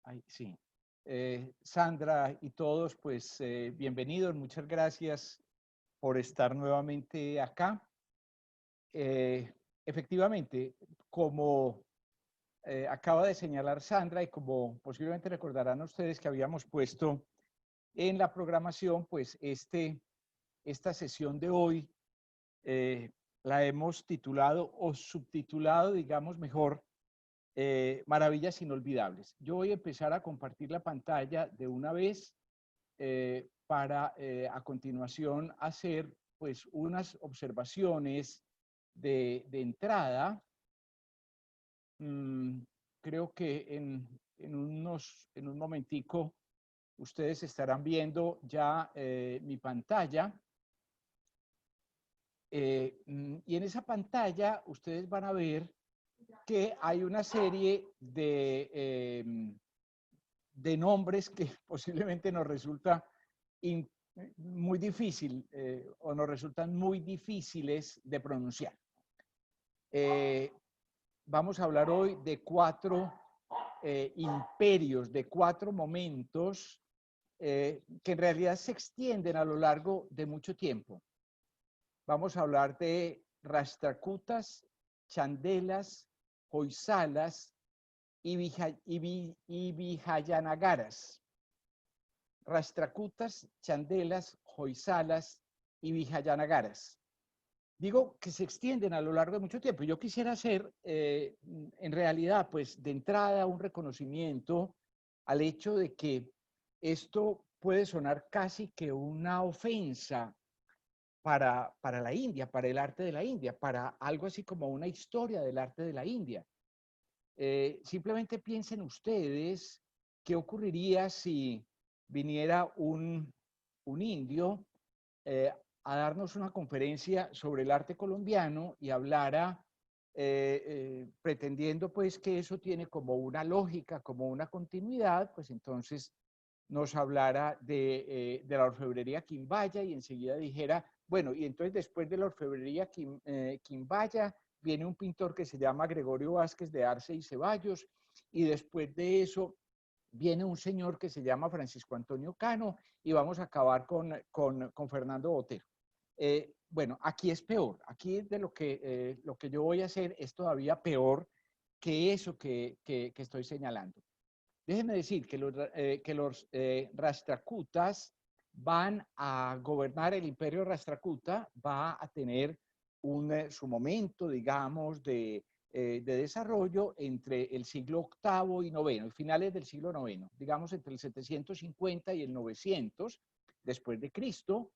Ay, sí. Sandra y todos, pues bienvenidos. Muchas gracias por estar nuevamente acá. Efectivamente, como acaba de señalar Sandra y como posiblemente recordarán ustedes que habíamos puesto en la programación, pues esta sesión de hoy la hemos titulado o subtitulado, digamos mejor, Maravillas Inolvidables. Yo voy a empezar a compartir la pantalla de una vez para a continuación hacer pues unas observaciones de entrada. Mm, creo que en un momentico ustedes estarán viendo ya mi pantalla. Y en esa pantalla ustedes van a ver que hay una serie de nombres que posiblemente nos resulta muy difícil o nos resultan muy difíciles de pronunciar. Vamos a hablar hoy de cuatro imperios, de cuatro momentos que en realidad se extienden a lo largo de mucho tiempo. Vamos a hablar de Rashtrakutas, Chandelas, Hoysalas y Vijayanagaras. Rashtrakutas, Chandelas, Hoysalas y Vijayanagaras. Digo que se extienden a lo largo de mucho tiempo. Yo quisiera hacer, en realidad, pues de entrada un reconocimiento al hecho de que esto puede sonar casi que una ofensa para la India, para el arte de la India, para algo así como una historia del arte de la India. Simplemente piensen ustedes qué ocurriría si viniera un indio a darnos una conferencia sobre el arte colombiano y hablara pretendiendo pues que eso tiene como una lógica, como una continuidad, pues entonces nos hablara de la orfebrería quimbaya y enseguida dijera, bueno, y entonces después de la orfebrería quimbaya viene un pintor que se llama Gregorio Vázquez de Arce y Ceballos, y después de eso viene un señor que se llama Francisco Antonio Cano, y vamos a acabar con Fernando Botero. Bueno, aquí es peor, aquí de lo que yo voy a hacer es todavía peor que eso que estoy señalando. Déjenme decir que los Rashtrakutas van a gobernar el imperio Rashtrakuta, va a tener su momento, digamos, de desarrollo entre el siglo VIII y IX, finales del siglo IX, digamos entre el 750 y el 900 después de Cristo.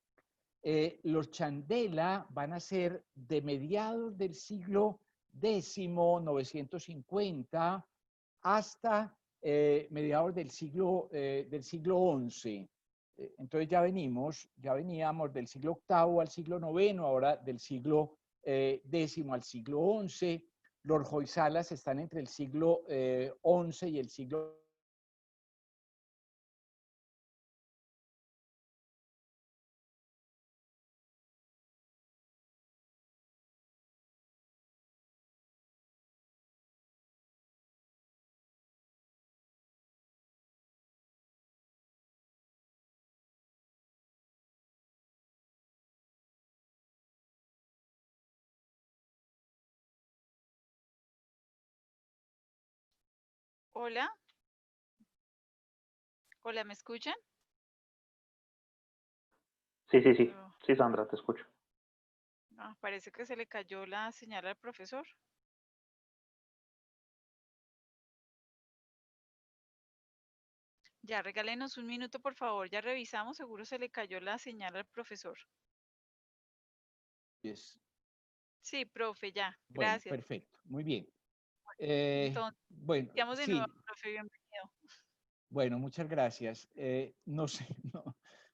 Los Chandela van a ser de mediados del siglo X, 950, hasta mediados del siglo XI. Entonces ya veníamos del siglo VIII al siglo IX, ahora del siglo X al siglo XI. Los Hoysalas están entre el siglo XI y el siglo. Hola, hola, ¿me escuchan? Sí, sí, sí. Oh, Sí, Sandra, te escucho. parece que se le cayó la señal al profesor. Ya, regálenos un minuto, por favor. Ya revisamos, seguro se le cayó la señal al profesor. Yes. Sí, profe, ya, Bueno, gracias. perfecto, muy bien. Entonces, Bueno, iniciamos de nuevo, sí, profe, bienvenido. bueno, muchas gracias. No sé,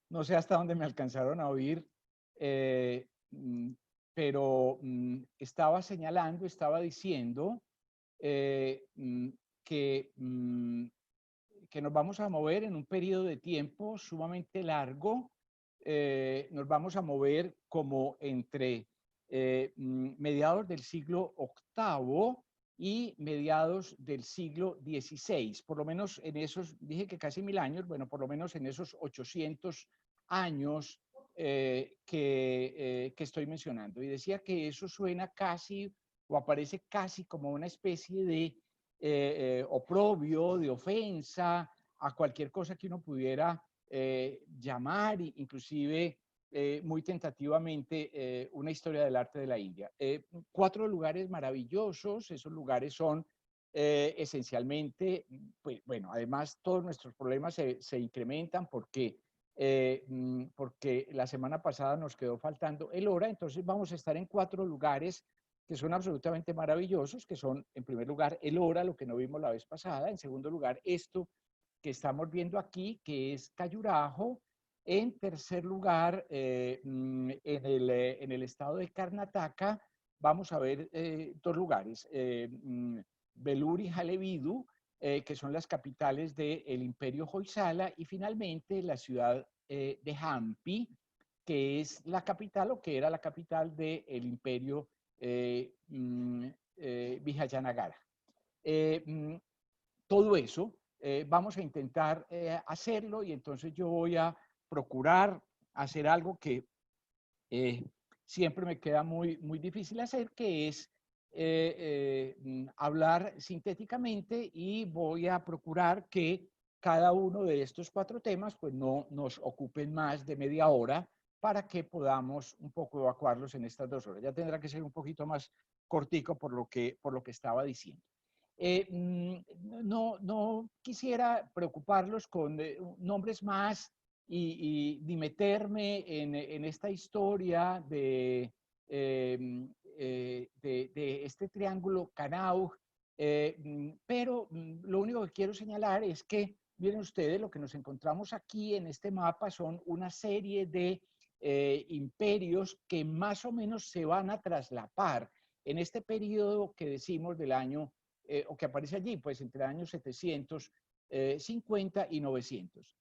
no sé hasta dónde me alcanzaron a oír, eh, mm, pero estaba señalando, estaba diciendo eh, mm, que, mm, que nos vamos a mover en un periodo de tiempo sumamente largo. Nos vamos a mover como entre mediados del siglo VIII y mediados del siglo XVI, por lo menos en esos, dije que casi 1000 años, bueno, por lo menos en esos 800 años que estoy mencionando. Y decía que eso suena casi o aparece casi como una especie de oprobio, de ofensa a cualquier cosa que uno pudiera llamar, inclusive muy tentativamente, una historia del arte de la India. 4 lugares maravillosos, esos lugares son esencialmente, pues bueno, además todos nuestros problemas se incrementan porque la semana pasada nos quedó faltando el hora, entonces vamos a estar en 4 lugares que son absolutamente maravillosos, que son, en primer lugar, el hora, lo que no vimos la vez pasada, en segundo lugar, esto que estamos viendo aquí, que es Khajuraho, en tercer lugar, en el estado de Karnataka, vamos a ver 2 lugares, Belur y Halebidu, que son las capitales del Imperio Hoysala, y finalmente la ciudad de Hampi, que es la capital o que era la capital del Imperio Vijayanagara. Todo eso vamos a intentar hacerlo, y entonces yo voy a procurar hacer algo que siempre me queda muy difícil hacer, que es hablar sintéticamente, y voy a procurar que cada uno de estos 4 temas pues no nos ocupen más de media hora, para que podamos un poco evacuarlos en estas 2 horas. Ya tendrá que ser un poquito más cortico por lo que estaba diciendo. No quisiera preocuparlos con nombres más ni meterme en esta historia de este triángulo Canau, pero lo único que quiero señalar es que, miren ustedes, lo que nos encontramos aquí en este mapa son una serie de imperios que más o menos se van a traslapar en este periodo que decimos del año, o que aparece allí, pues entre años 750 y 900.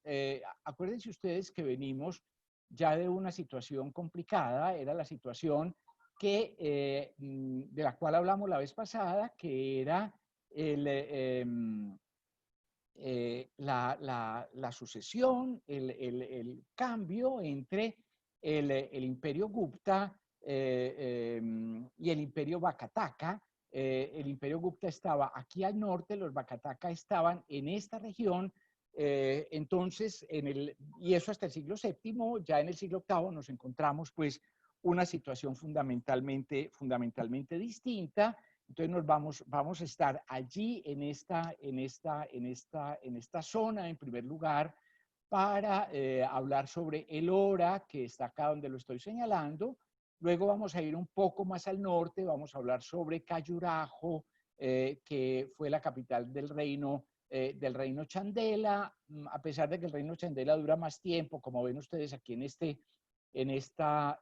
Acuérdense ustedes que venimos ya de una situación complicada, era la situación de la cual hablamos la vez pasada, que era la sucesión, el cambio entre el imperio Gupta y el imperio Vakataka. El imperio Gupta estaba aquí al norte, los Vakataka estaban en esta región. Entonces, y eso hasta el siglo VII, ya en el siglo VIII nos encontramos pues una situación fundamentalmente distinta. Entonces vamos a estar allí en esta zona, en primer lugar, para hablar sobre el Ora, que está acá donde lo estoy señalando. Luego vamos a ir un poco más al norte, vamos a hablar sobre Khajuraho, que fue la capital del reino Chandela, a pesar de que el reino Chandela dura más tiempo, como ven ustedes aquí en esta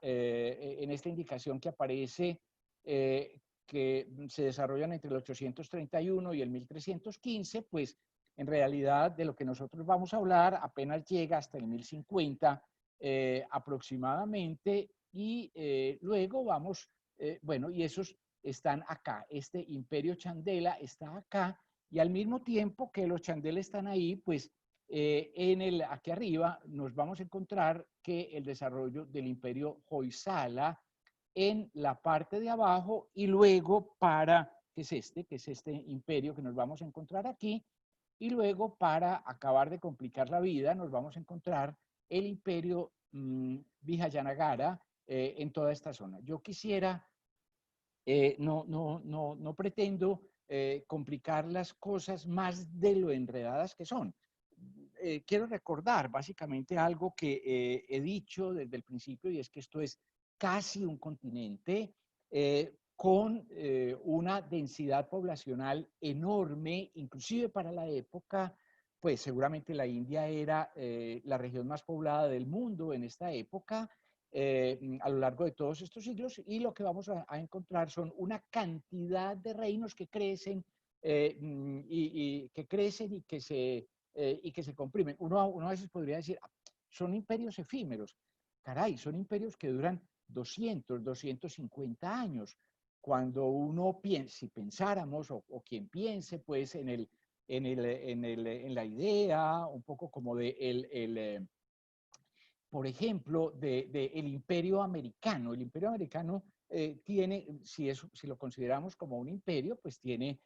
indicación que aparece, que se desarrollan entre el 831 y el 1315, pues en realidad de lo que nosotros vamos a hablar apenas llega hasta el 1050 aproximadamente, y luego vamos, bueno, y esos están acá, este imperio Chandela está acá, y al mismo tiempo que los Chandela están ahí, pues aquí arriba nos vamos a encontrar que el desarrollo del imperio Hoysala en la parte de abajo, y luego que es este imperio que nos vamos a encontrar aquí, y luego para acabar de complicar la vida nos vamos a encontrar el imperio Vijayanagara en toda esta zona. Yo quisiera, no pretendo complicar las cosas más de lo enredadas que son. Quiero recordar básicamente algo que he dicho desde el principio, y es que esto es casi un continente con una densidad poblacional enorme, inclusive para la época. Pues seguramente la India era la región más poblada del mundo en esta época, a lo largo de todos estos siglos, y lo que vamos a encontrar son una cantidad de reinos que crecen y que se comprimen. Uno a veces podría decir, son imperios efímeros. Caray, son imperios que duran 200, 250 años. cuando uno piensa, si pensáramos, o quien piense, pues, en la idea, un poco como por ejemplo, el Imperio Americano. El Imperio Americano tiene, si lo consideramos como un imperio, pues tiene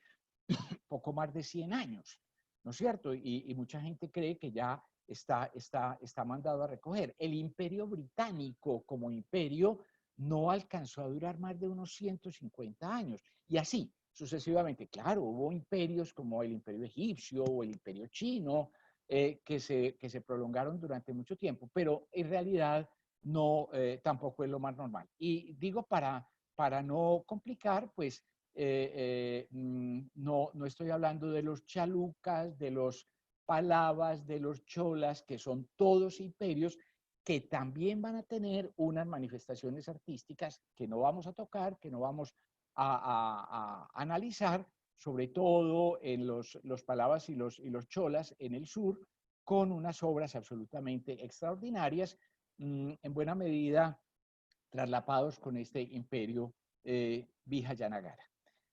poco más de 100 años, ¿no es cierto? Y mucha gente cree que ya está mandado a recoger. El Imperio Británico como imperio no alcanzó a durar más de unos 150 años. Y así, sucesivamente. Claro, hubo imperios como el Imperio Egipcio o el Imperio Chino, que se prolongaron durante mucho tiempo, pero en realidad no, tampoco es lo más normal. Y digo, para no complicar, pues no estoy hablando de los chalucas, de los palavas, de los cholas, que son todos imperios que también van a tener unas manifestaciones artísticas que no vamos a tocar, que no vamos a analizar, sobre todo en los palavas y los cholas en el sur, con unas obras absolutamente extraordinarias, en buena medida traslapados con este imperio Vijayanagara.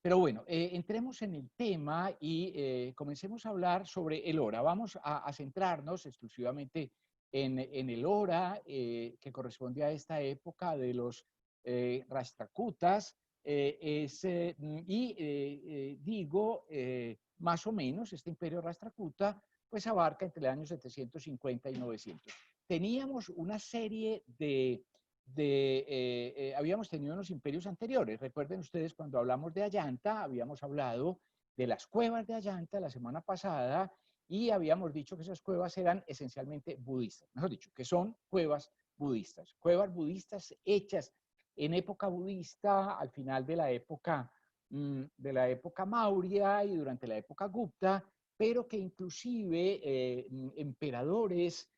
Pero bueno, entremos en el tema y comencemos a hablar sobre el Hora. Vamos a centrarnos exclusivamente en el Hora, que corresponde a esta época de los Rashtrakutas, digo, más o menos, este imperio Rashtrakuta, pues abarca entre los años 750 y 900. Teníamos una serie habíamos tenido unos imperios anteriores. Recuerden ustedes, cuando hablamos de Ayanta, habíamos hablado de las cuevas de Ayanta la semana pasada y habíamos dicho que esas cuevas eran esencialmente budistas. Mejor dicho, que son cuevas budistas hechas en época budista, al final de la época Maurya y durante la época Gupta, pero que inclusive emperadores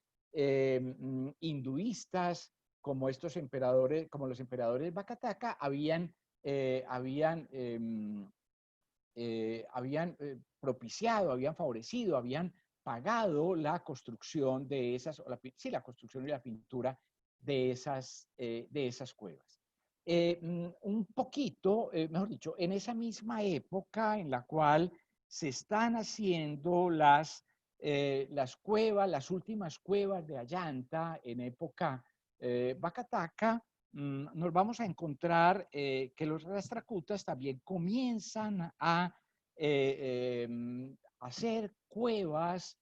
hinduistas, como estos emperadores, como los emperadores Vakataka, habían propiciado, habían favorecido, habían pagado la construcción de esas, la construcción y la pintura de esas cuevas. Un poquito, mejor dicho, en esa misma época en la cual se están haciendo las cuevas, las últimas cuevas de Ayanta en época Vakataka, nos vamos a encontrar que los Rashtrakutas también comienzan a hacer cuevas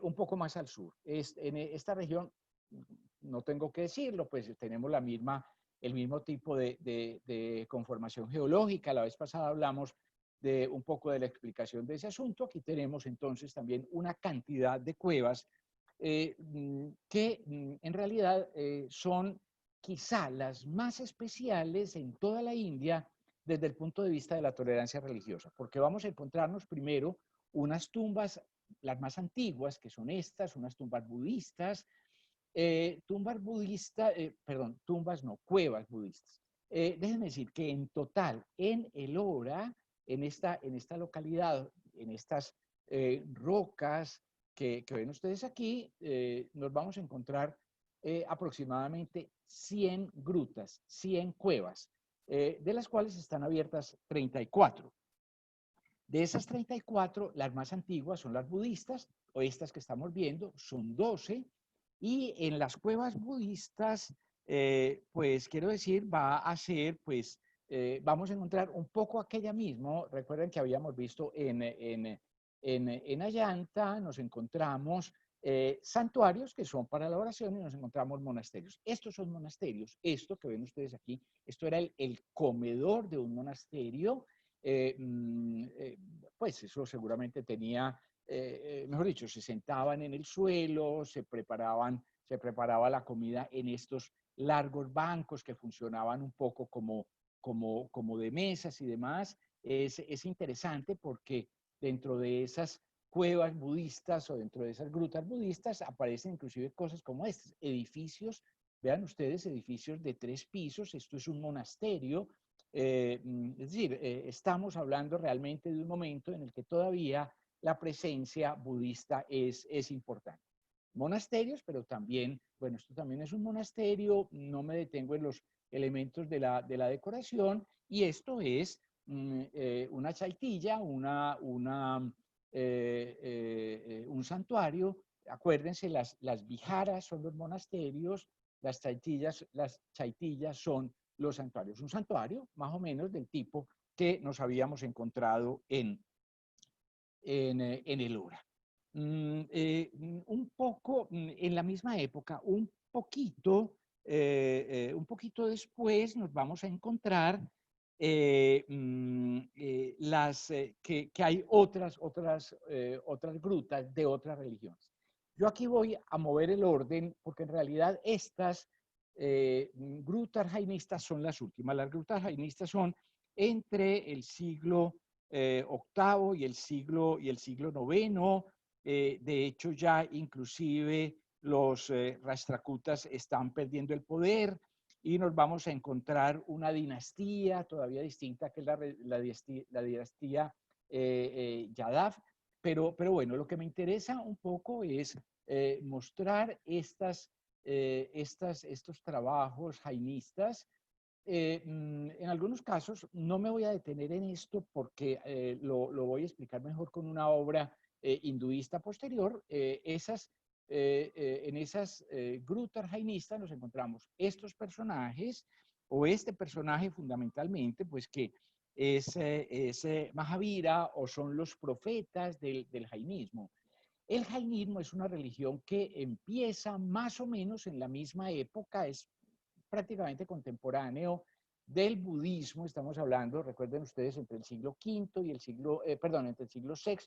un poco más al sur. En esta región, no tengo que decirlo, pues tenemos el mismo tipo de conformación geológica. La vez pasada hablamos de un poco de la explicación de ese asunto. Aquí tenemos entonces también una cantidad de cuevas que en realidad son quizá las más especiales en toda la India desde el punto de vista de la tolerancia religiosa, porque vamos a encontrarnos primero unas tumbas, las más antiguas, que son estas, unas tumbas budistas, cuevas budistas. Déjenme decir que en total, en el Hora, en esta localidad, en estas rocas que ven ustedes aquí, nos vamos a encontrar aproximadamente 100 grutas, 100 cuevas, de las cuales están abiertas 34. De esas 34, las más antiguas son las budistas, o estas que estamos viendo, son 12, y en las cuevas budistas, pues quiero decir, va a ser, pues, vamos a encontrar un poco aquella misma. Recuerden que habíamos visto en Ayanta, nos encontramos santuarios que son para la oración y nos encontramos monasterios. Estos son monasterios. Esto que ven ustedes aquí, esto era el comedor de un monasterio. Pues eso seguramente tenía, mejor dicho, se sentaban en el suelo, se preparaba la comida en estos largos bancos que funcionaban un poco como de mesas y demás. Es interesante porque dentro de esas cuevas budistas o dentro de esas grutas budistas aparecen inclusive cosas como estas, edificios, vean ustedes, edificios de 3 pisos. Esto es un monasterio. Es decir, estamos hablando realmente de un momento en el que todavía la presencia budista es importante. Monasterios, pero también, bueno, esto también es un monasterio, no me detengo en los elementos de la decoración, Y esto es una chaitilla, un santuario. Acuérdense, las viharas son los monasterios, las chaitillas son los santuarios. Un santuario más o menos del tipo que nos habíamos encontrado en Ellora. Un poco en la misma época, un poquito después nos vamos a encontrar que hay otras grutas de otras religiones. Yo aquí voy a mover el orden porque en realidad estas grutas jainistas son las últimas. Las grutas jainistas son entre el siglo octavo y el siglo noveno. De hecho, ya inclusive los Rashtrakutas están perdiendo el poder y nos vamos a encontrar una dinastía todavía distinta, que es la dinastía Yadav. Pero bueno, lo que me interesa un poco es mostrar estos trabajos jainistas. En algunos casos no me voy a detener en esto porque lo voy a explicar mejor con una obra hinduista posterior. En esas grutas jainistas nos encontramos estos personajes, o este personaje fundamentalmente, pues que es Mahavira, o son los profetas del jainismo. El jainismo es una religión que empieza más o menos en la misma época, es prácticamente contemporáneo del budismo. Estamos hablando, recuerden ustedes, entre el siglo V y entre el siglo VI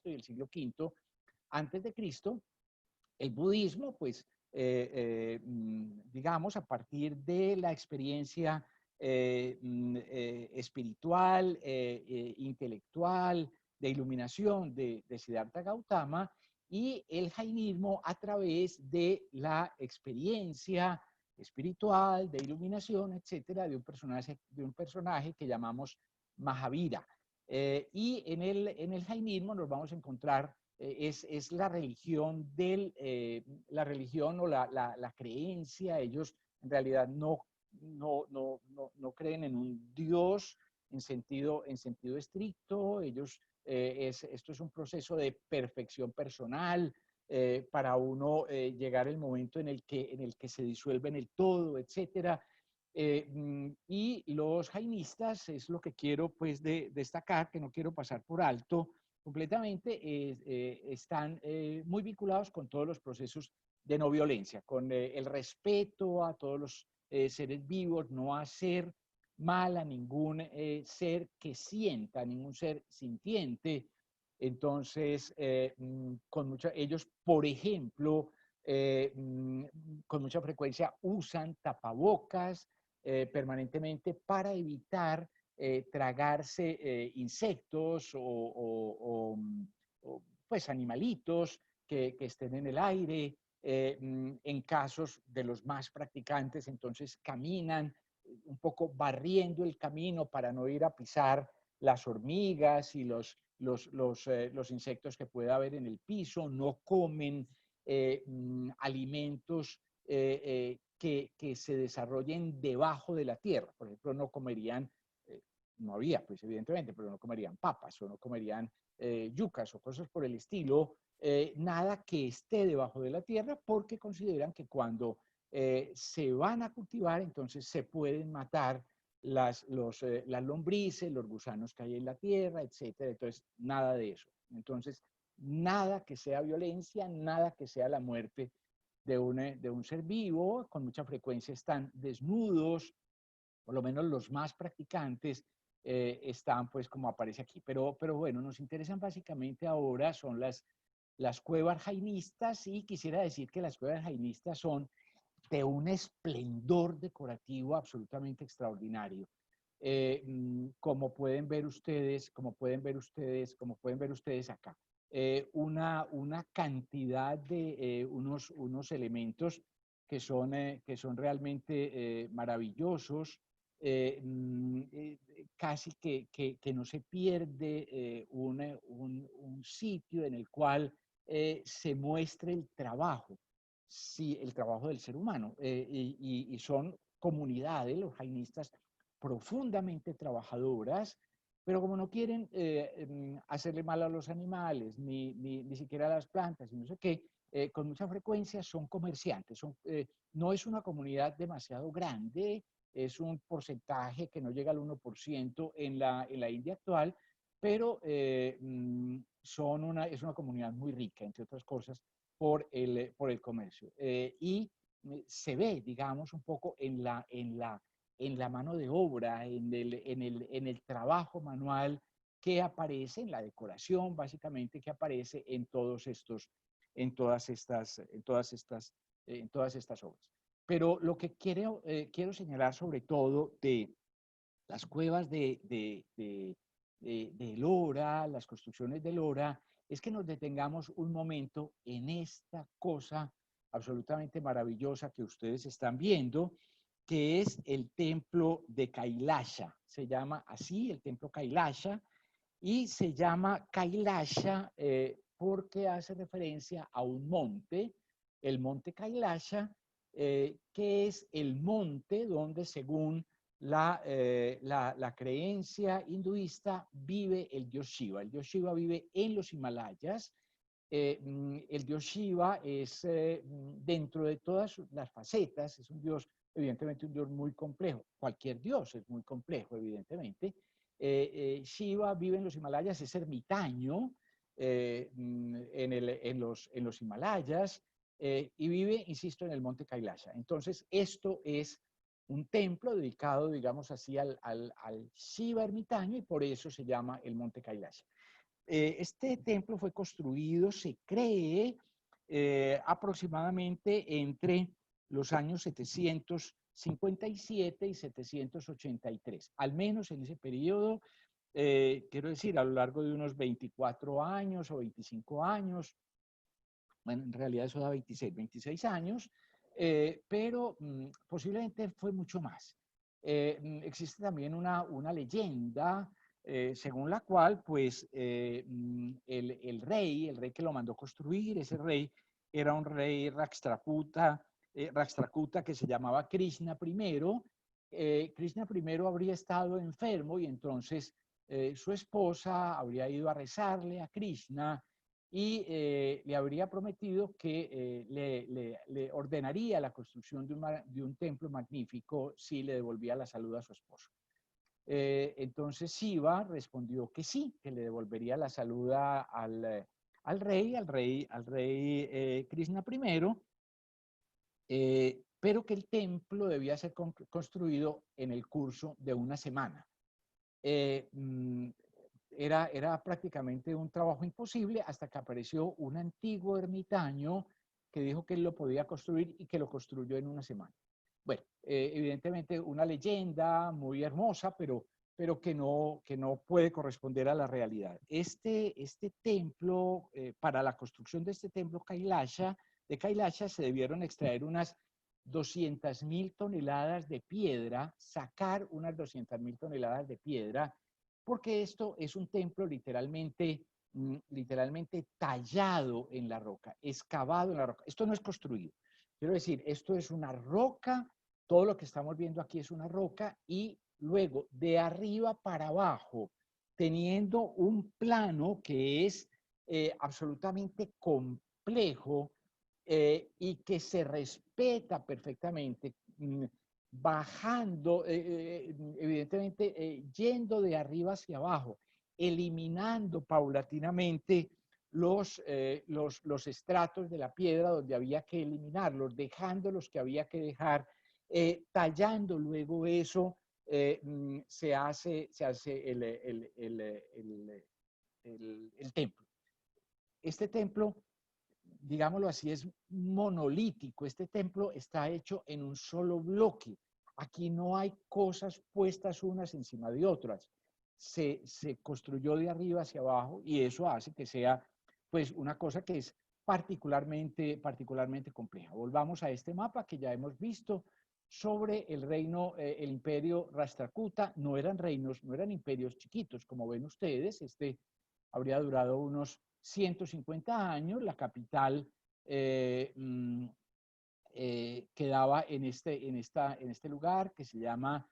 y el siglo V antes de Cristo. El budismo, pues, digamos, a partir de la experiencia espiritual, intelectual, de iluminación de Siddhartha Gautama, y el jainismo a través de la experiencia espiritual, de iluminación, etcétera, de un personaje que llamamos Mahavira. Y en el jainismo nos vamos a encontrar es la religión la religión o la creencia. Ellos en realidad no creen en un Dios en sentido estricto. Esto es un proceso de perfección personal para uno llegar el momento en el que se disuelve en el todo, etcétera. Y los jainistas es lo que quiero pues destacar, que no quiero pasar por alto completamente, están muy vinculados con todos los procesos de no violencia, con el respeto a todos los seres vivos, no hacer mal a ningún ser que sienta, ningún ser sintiente. Entonces, ellos, por ejemplo, con mucha frecuencia usan tapabocas permanentemente para evitar tragarse insectos o, pues animalitos que estén en el aire. En casos de los más practicantes, entonces caminan un poco barriendo el camino para no ir a pisar las hormigas y los insectos que pueda haber en el piso. No comen alimentos que se desarrollen debajo de la tierra. Por ejemplo, no comerían no había, pues evidentemente, pero no comerían papas o no comerían yucas o cosas por el estilo, nada que esté debajo de la tierra, porque consideran que cuando se van a cultivar, entonces se pueden matar las lombrices, los gusanos que hay en la tierra, etcétera. Entonces, nada de eso. Entonces, nada que sea violencia, nada que sea la muerte de un ser vivo. Con mucha frecuencia están desnudos, por lo menos los más practicantes están pues como aparece aquí. Pero bueno, nos interesan básicamente ahora son las cuevas jainistas, y quisiera decir que las cuevas jainistas son de un esplendor decorativo absolutamente extraordinario. Como pueden ver ustedes acá. Una cantidad de unos elementos que son realmente maravillosos. Casi que no se pierde un sitio en el cual se muestre el trabajo, sí, el trabajo del ser humano. Y son comunidades, los jainistas profundamente trabajadoras, pero como no quieren hacerle mal a los animales, ni siquiera a las plantas, y no sé qué, con mucha frecuencia son comerciantes. No es una comunidad demasiado grande, es un porcentaje que no llega al 1% en la India actual, pero es una comunidad muy rica, entre otras cosas, por el comercio. Y se ve, digamos, un poco en la mano de obra, en el trabajo manual que aparece en la decoración, básicamente, que aparece en todas estas obras. Pero lo que quiero señalar sobre todo de las cuevas de Ellora, las construcciones de Ellora, es que nos detengamos un momento en esta cosa absolutamente maravillosa que ustedes están viendo, que es el templo de Kailasha. Se llama así, el templo Kailasha, y se llama Kailasha porque hace referencia a un monte, el monte Kailasha, que es el monte donde, según la creencia hinduista, vive el dios Shiva. El dios Shiva vive en los Himalayas. El dios Shiva es, dentro de todas las facetas, es un dios, evidentemente un dios muy complejo. Cualquier dios es muy complejo, evidentemente. Shiva vive en los Himalayas, es ermitaño en los Himalayas y vive, insisto, en el monte Kailasha. Entonces, esto es un templo dedicado, digamos así, al Shiva ermitaño, y por eso se llama el monte Kailasha. Este templo fue construido, se cree, aproximadamente entre los años 757 y 783, al menos en ese periodo, quiero decir, a lo largo de unos 24 años o 25 años, bueno, en realidad eso da 26 años, pero posiblemente fue mucho más. Existe también una leyenda según la cual, pues, el rey que lo mandó construir, ese rey era un rey Rakshtrakuta que se llamaba Krishna I. Krishna I habría estado enfermo y entonces su esposa habría ido a rezarle a Krishna y le habría prometido que le ordenaría la construcción de un templo magnífico si le devolvía la salud a su esposo. Entonces Shiva respondió que sí, que le devolvería la salud al rey Krishna I, pero que el templo debía ser construido en el curso de una semana. Era prácticamente un trabajo imposible hasta que apareció un antiguo ermitaño que dijo que él lo podía construir y que lo construyó en una semana. Bueno, evidentemente una leyenda muy hermosa, pero que no puede corresponder a la realidad. Este templo, para la construcción de este templo de Kailasha se debieron extraer unas 200.000 toneladas de piedra, sacar unas 200.000 toneladas de piedra, porque esto es un templo literalmente tallado en la roca, excavado en la roca. Esto no es construido. Quiero decir, esto es una roca, todo lo que estamos viendo aquí es una roca, y luego de arriba para abajo, teniendo un plano que es absolutamente complejo y que se respeta perfectamente, bajando, evidentemente yendo de arriba hacia abajo, eliminando paulatinamente los estratos de la piedra donde había que eliminarlos, dejando los que había que dejar, tallando luego eso, se hace el templo. Este templo, digámoslo así, es monolítico. Este templo está hecho en un solo bloque. Aquí no hay cosas puestas unas encima de otras. Se construyó de arriba hacia abajo y eso hace que sea, pues, una cosa que es particularmente compleja. Volvamos a este mapa que ya hemos visto sobre el reino, el imperio Rashtrakuta. No eran reinos, no eran imperios chiquitos, como ven ustedes. Este habría durado unos 150 años. La capital quedaba en este lugar que se llama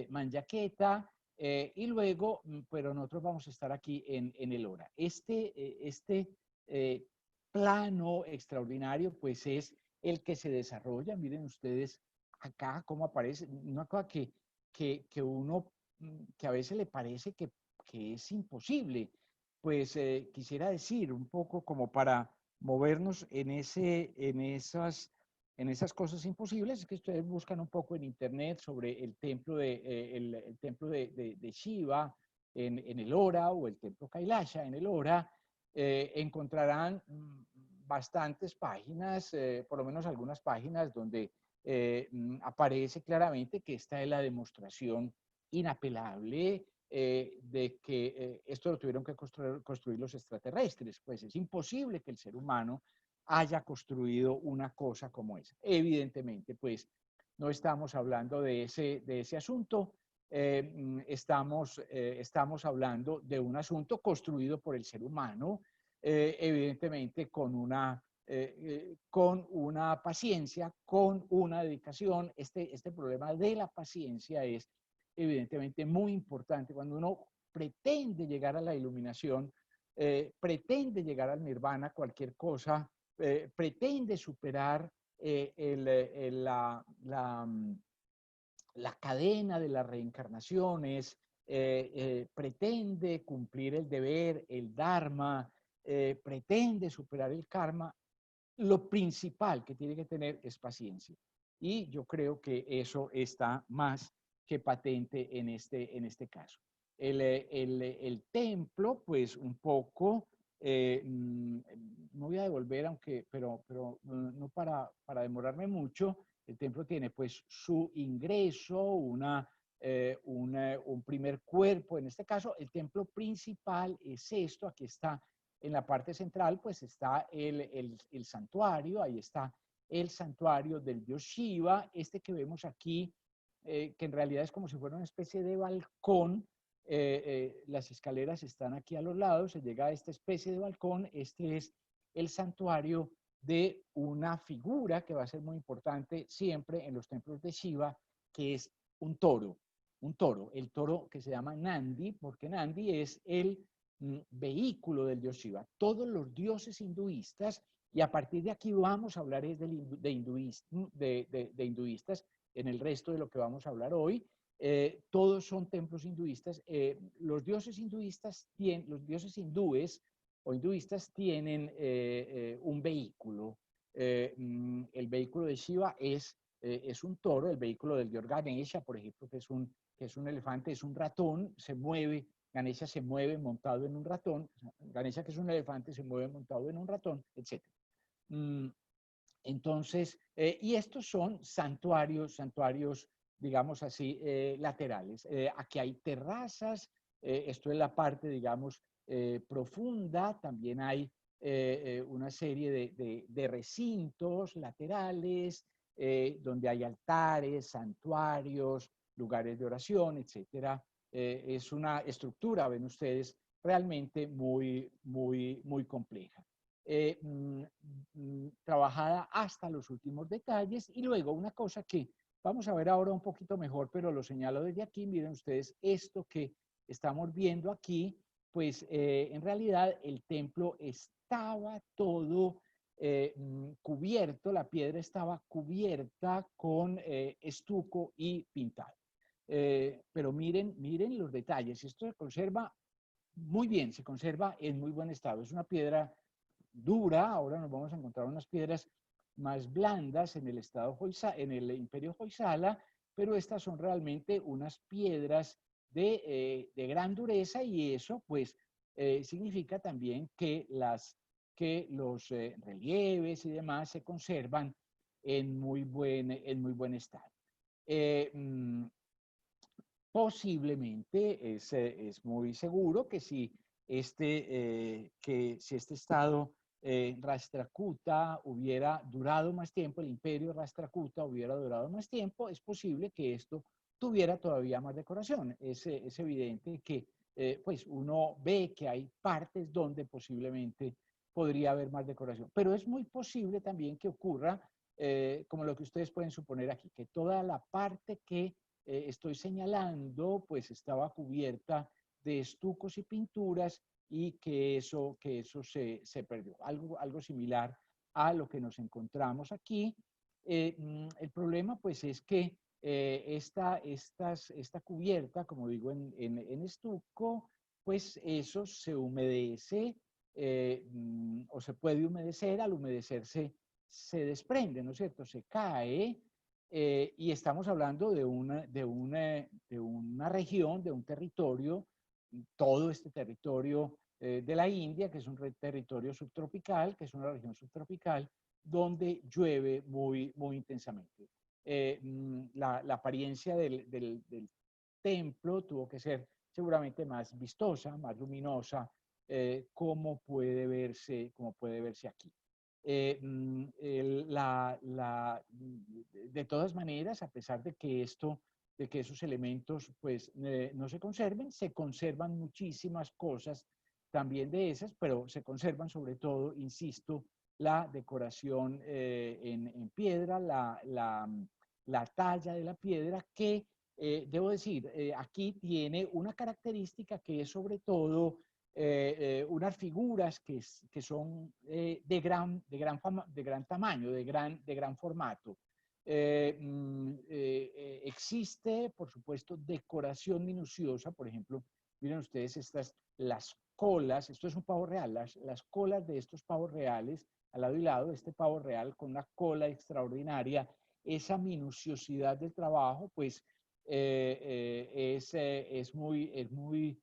Manyaqueta, y luego, pero nosotros vamos a estar aquí en el Ora. Este plano extraordinario, pues es el que se desarrolla. Miren ustedes acá cómo aparece, una cosa que uno, que a veces le parece que es imposible. Pues quisiera decir un poco como para movernos en esas cosas imposibles, es que ustedes buscan un poco en internet sobre el templo el templo de Shiva en el Ora, o el templo Kailasha en el Ora. Encontrarán bastantes páginas, por lo menos algunas páginas donde aparece claramente que esta es la demostración inapelable de que esto lo tuvieron que construir los extraterrestres. Pues es imposible que el ser humano haya construido una cosa como esa. Evidentemente, pues no estamos hablando de ese asunto, estamos hablando de un asunto construido por el ser humano, evidentemente con una paciencia, con una dedicación. Este problema de la paciencia es evidentemente muy importante. Cuando uno pretende llegar a la iluminación, pretende llegar al nirvana, cualquier cosa, pretende superar la cadena de las reencarnaciones, pretende cumplir el deber, el dharma, pretende superar el karma, lo principal que tiene que tener es paciencia. Y yo creo que eso está más que patente en este caso. El templo, pues un poco, no voy a devolver, pero no para demorarme mucho. El templo tiene pues su ingreso, un primer cuerpo. En este caso, el templo principal es esto, aquí está en la parte central, pues está el santuario, ahí está el santuario del dios Shiva, este que vemos aquí, que en realidad es como si fuera una especie de balcón. Las escaleras están aquí a los lados, se llega a esta especie de balcón. Este es el santuario de una figura que va a ser muy importante siempre en los templos de Shiva, que es un toro, el toro que se llama Nandi, porque Nandi es el vehículo del dios Shiva. Todos los dioses hinduistas, y a partir de aquí vamos a hablar de hinduistas en el resto de lo que vamos a hablar hoy. Todos son templos hinduistas. Los dioses hindúes o hinduistas tienen un vehículo. El vehículo de Shiva es un toro. El vehículo del dios Ganesha, por ejemplo, que es un elefante, es un ratón, se mueve. Ganesha se mueve montado en un ratón. Ganesha, que es un elefante, se mueve montado en un ratón, etc. Entonces, y estos son santuarios, digamos así, laterales. Aquí hay terrazas, esto es la parte, digamos, profunda. También hay una serie de recintos laterales, donde hay altares, santuarios, lugares de oración, etcétera. Es una estructura, ven ustedes, realmente muy compleja. Trabajada hasta los últimos detalles. Y luego una cosa que vamos a ver ahora un poquito mejor, pero lo señalo desde aquí. Miren ustedes esto que estamos viendo aquí, pues en realidad el templo estaba todo cubierto, la piedra estaba cubierta con estuco y pintado. Pero miren los detalles. Esto se conserva muy bien, se conserva en muy buen estado. Es una piedra dura. Ahora nos vamos a encontrar unas piedras más blandas en el en el Imperio Hoysala, pero estas son realmente unas piedras de gran dureza, y eso pues significa también que los relieves y demás se conservan en muy buen estado. Posiblemente es muy seguro que si este estado Rashtrakuta hubiera durado más tiempo, el imperio Rashtrakuta hubiera durado más tiempo, es posible que esto tuviera todavía más decoración. Es evidente que pues uno ve que hay partes donde posiblemente podría haber más decoración, pero es muy posible también que ocurra como lo que ustedes pueden suponer aquí, que toda la parte que estoy señalando, pues estaba cubierta de estucos y pinturas y que eso se perdió. Algo similar a lo que nos encontramos aquí. El problema pues es que esta cubierta, como digo, en estuco, pues eso se humedece o se puede humedecer. Al humedecerse se desprende, ¿no es cierto? Se cae y estamos hablando de una región, de un territorio, todo este territorio de la India, que es un territorio subtropical, que es una región subtropical, donde llueve muy intensamente. La apariencia del templo tuvo que ser seguramente más vistosa, más luminosa, como puede verse aquí. De todas maneras, a pesar de que esos elementos pues no se conservan muchísimas cosas también de esas, pero se conservan sobre todo, insisto, la decoración en piedra, la talla de la piedra que, debo decir, aquí tiene una característica que es sobre todo unas figuras que son de gran tamaño, de gran formato. Existe, por supuesto, decoración minuciosa. Por ejemplo, miren ustedes las colas, esto es un pavo real, las colas de estos pavos reales, al lado y lado, este pavo real con una cola extraordinaria, esa minuciosidad del trabajo, pues es muy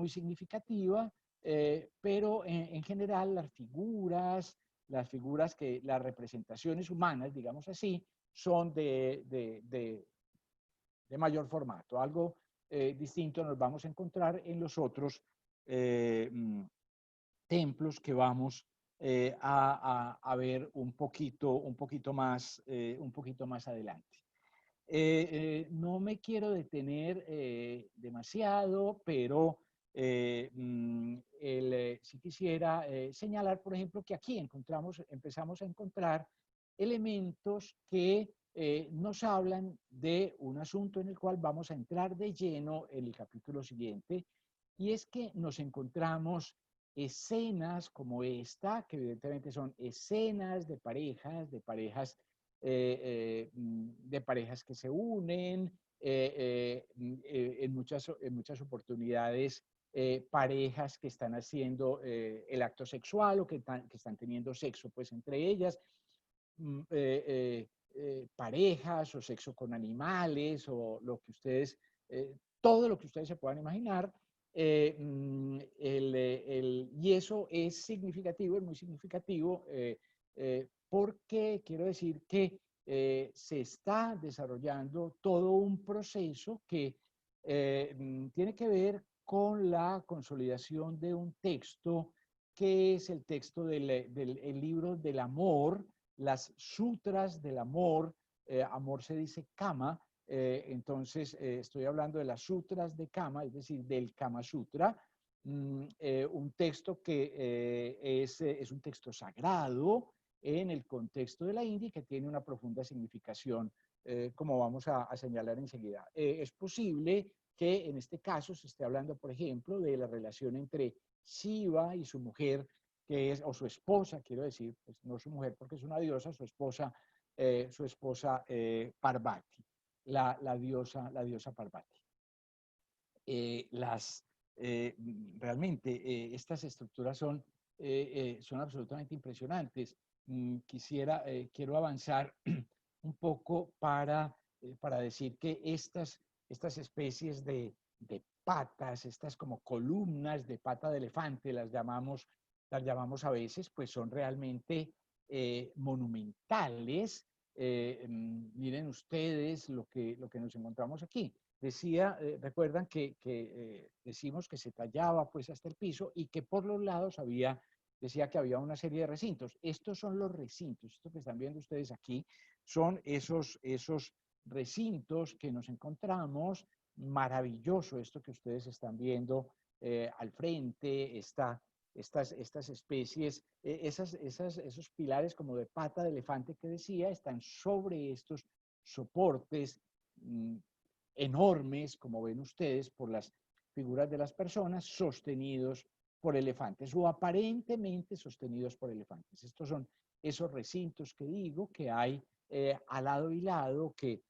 significativa, pero en general las representaciones humanas, digamos así, son de mayor formato. Algo distinto nos vamos a encontrar en los otros templos que vamos a ver un poquito más adelante. No me quiero detener demasiado, pero sí quisiera señalar, por ejemplo, que aquí empezamos a encontrar elementos que nos hablan de un asunto en el cual vamos a entrar de lleno en el capítulo siguiente, y es que nos encontramos escenas como esta, que evidentemente son escenas de parejas que se unen, en muchas oportunidades parejas que están haciendo el acto sexual o que están teniendo sexo pues entre ellas, parejas o sexo con animales o todo lo que ustedes se puedan imaginar. Y eso es significativo, es muy significativo, porque quiero decir que se está desarrollando todo un proceso que tiene que ver con la consolidación de un texto que es el texto del libro del amor, las sutras del amor. Amor se dice kama, entonces estoy hablando de las sutras de Kama, es decir, del Kama Sutra, un texto que es un texto sagrado en el contexto de la India y que tiene una profunda significación, como vamos a señalar enseguida. Es posible que en este caso se esté hablando, por ejemplo, de la relación entre Shiva y su mujer, o su esposa, quiero decir, pues no su mujer porque es una diosa, su esposa Parvati. La diosa Parvati. Realmente estas estructuras son absolutamente impresionantes. Quiero avanzar un poco para decir que estas especies de patas, estas como columnas de pata de elefante, las llamamos a veces, pues son realmente monumentales. Miren ustedes lo que nos encontramos aquí. Recuerdan que decimos que se tallaba pues hasta el piso y que por los lados decía que había una serie de recintos. Estos son los recintos, esto que están viendo ustedes aquí son esos recintos que nos encontramos. Maravilloso esto que ustedes están viendo al frente, estas especies, esos pilares como de pata de elefante que decía, están sobre estos soportes enormes, como ven ustedes, por las figuras de las personas, sostenidos por elefantes o aparentemente sostenidos por elefantes. Estos son esos recintos que digo que hay al lado y lado que,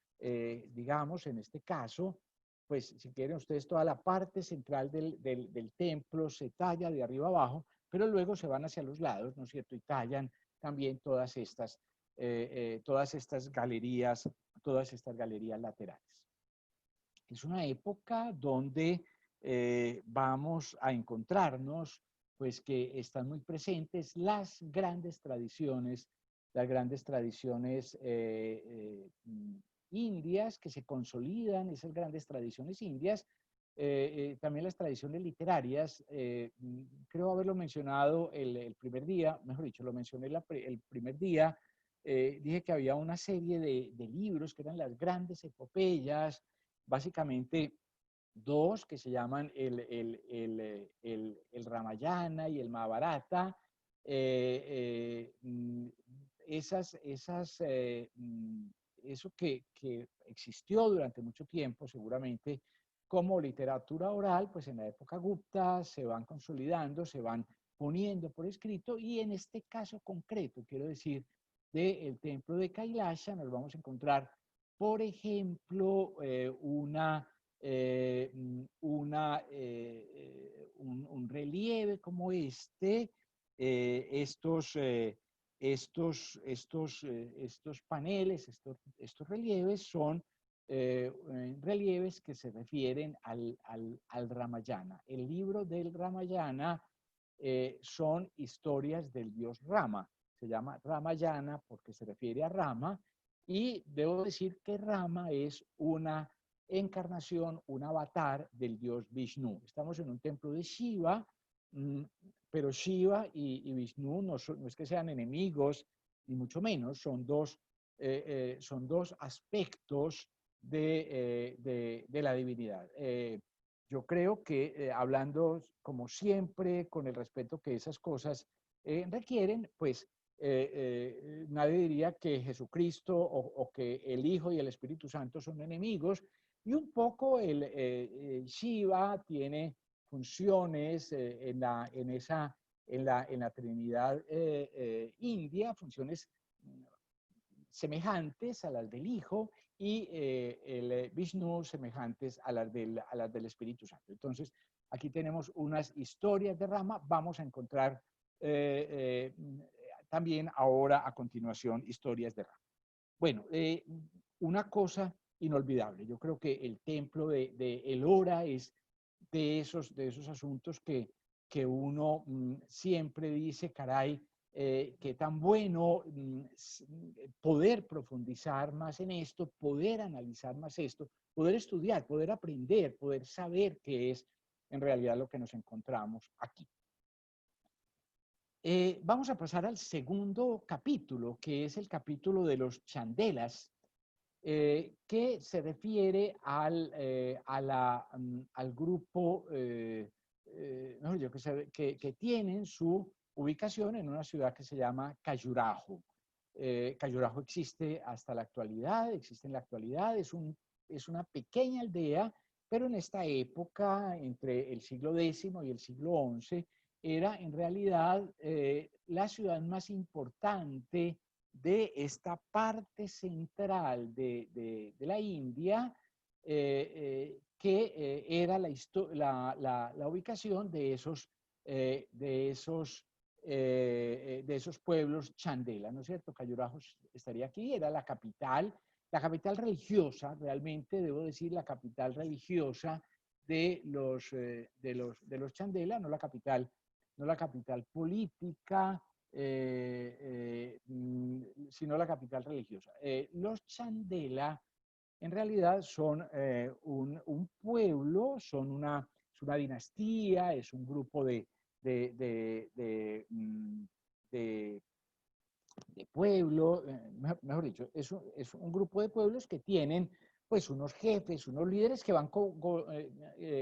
digamos, en este caso, pues si quieren ustedes, toda la parte central del templo se talla de arriba abajo, pero luego se van hacia los lados, ¿no es cierto? Y tallan también todas estas galerías laterales. Es una época donde vamos a encontrarnos, pues que están muy presentes las grandes tradiciones indias que se consolidan, esas grandes tradiciones indias, también las tradiciones literarias. Creo haberlo mencionado el primer día, mejor dicho, lo mencioné el primer día. Dije que había una serie de libros que eran las grandes epopeyas, básicamente dos que se llaman el Ramayana y el Mahabharata. Eso que existió durante mucho tiempo, seguramente como literatura oral, pues en la época Gupta se van consolidando, se van poniendo por escrito, y en este caso concreto, quiero decir, del templo de Kailasha, nos vamos a encontrar, por ejemplo, un relieve como este, estos paneles, estos relieves son relieves que se refieren al Ramayana. El libro del Ramayana son historias del dios Rama. Se llama Ramayana porque se refiere a Rama, y debo decir que Rama es una encarnación, un avatar del dios Vishnu. Estamos en un templo de Shiva, pero Shiva y Vishnu no es que sean enemigos, ni mucho menos, son dos aspectos de la divinidad. Yo creo que hablando como siempre, con el respeto que esas cosas requieren, pues nadie diría que Jesucristo o que el Hijo y el Espíritu Santo son enemigos, y un poco el Shiva tiene funciones en la Trinidad india, funciones semejantes a las del Hijo, y el Vishnu semejantes a las del Espíritu Santo. Entonces, aquí tenemos unas historias de Rama. Vamos a encontrar también ahora a continuación historias de Rama. Bueno, una cosa inolvidable. Yo creo que el templo de Elora es de esos asuntos que uno siempre dice, caray, qué tan bueno poder profundizar más en esto, poder analizar más esto, poder estudiar, poder aprender, poder saber qué es en realidad lo que nos encontramos aquí. Vamos a pasar al segundo capítulo, que es el capítulo de los chandelas, que se refiere al grupo que tienen su ubicación en una ciudad que se llama Khajuraho. Khajuraho existe hasta la actualidad, existe en la actualidad, es una pequeña aldea, pero en esta época, entre el siglo X y el siglo XI, era en realidad la ciudad más importante de esta parte central de la India, que era la ubicación de esos pueblos chandela, ¿no es cierto? Khajuraho estaría aquí, era la capital religiosa, realmente debo decir la capital religiosa de los chandela, no la capital política, sino la capital religiosa. Los chandela en realidad son un pueblo, es una dinastía, es un grupo de pueblo, mejor dicho, es un grupo de pueblos que tienen pues unos jefes, unos líderes que van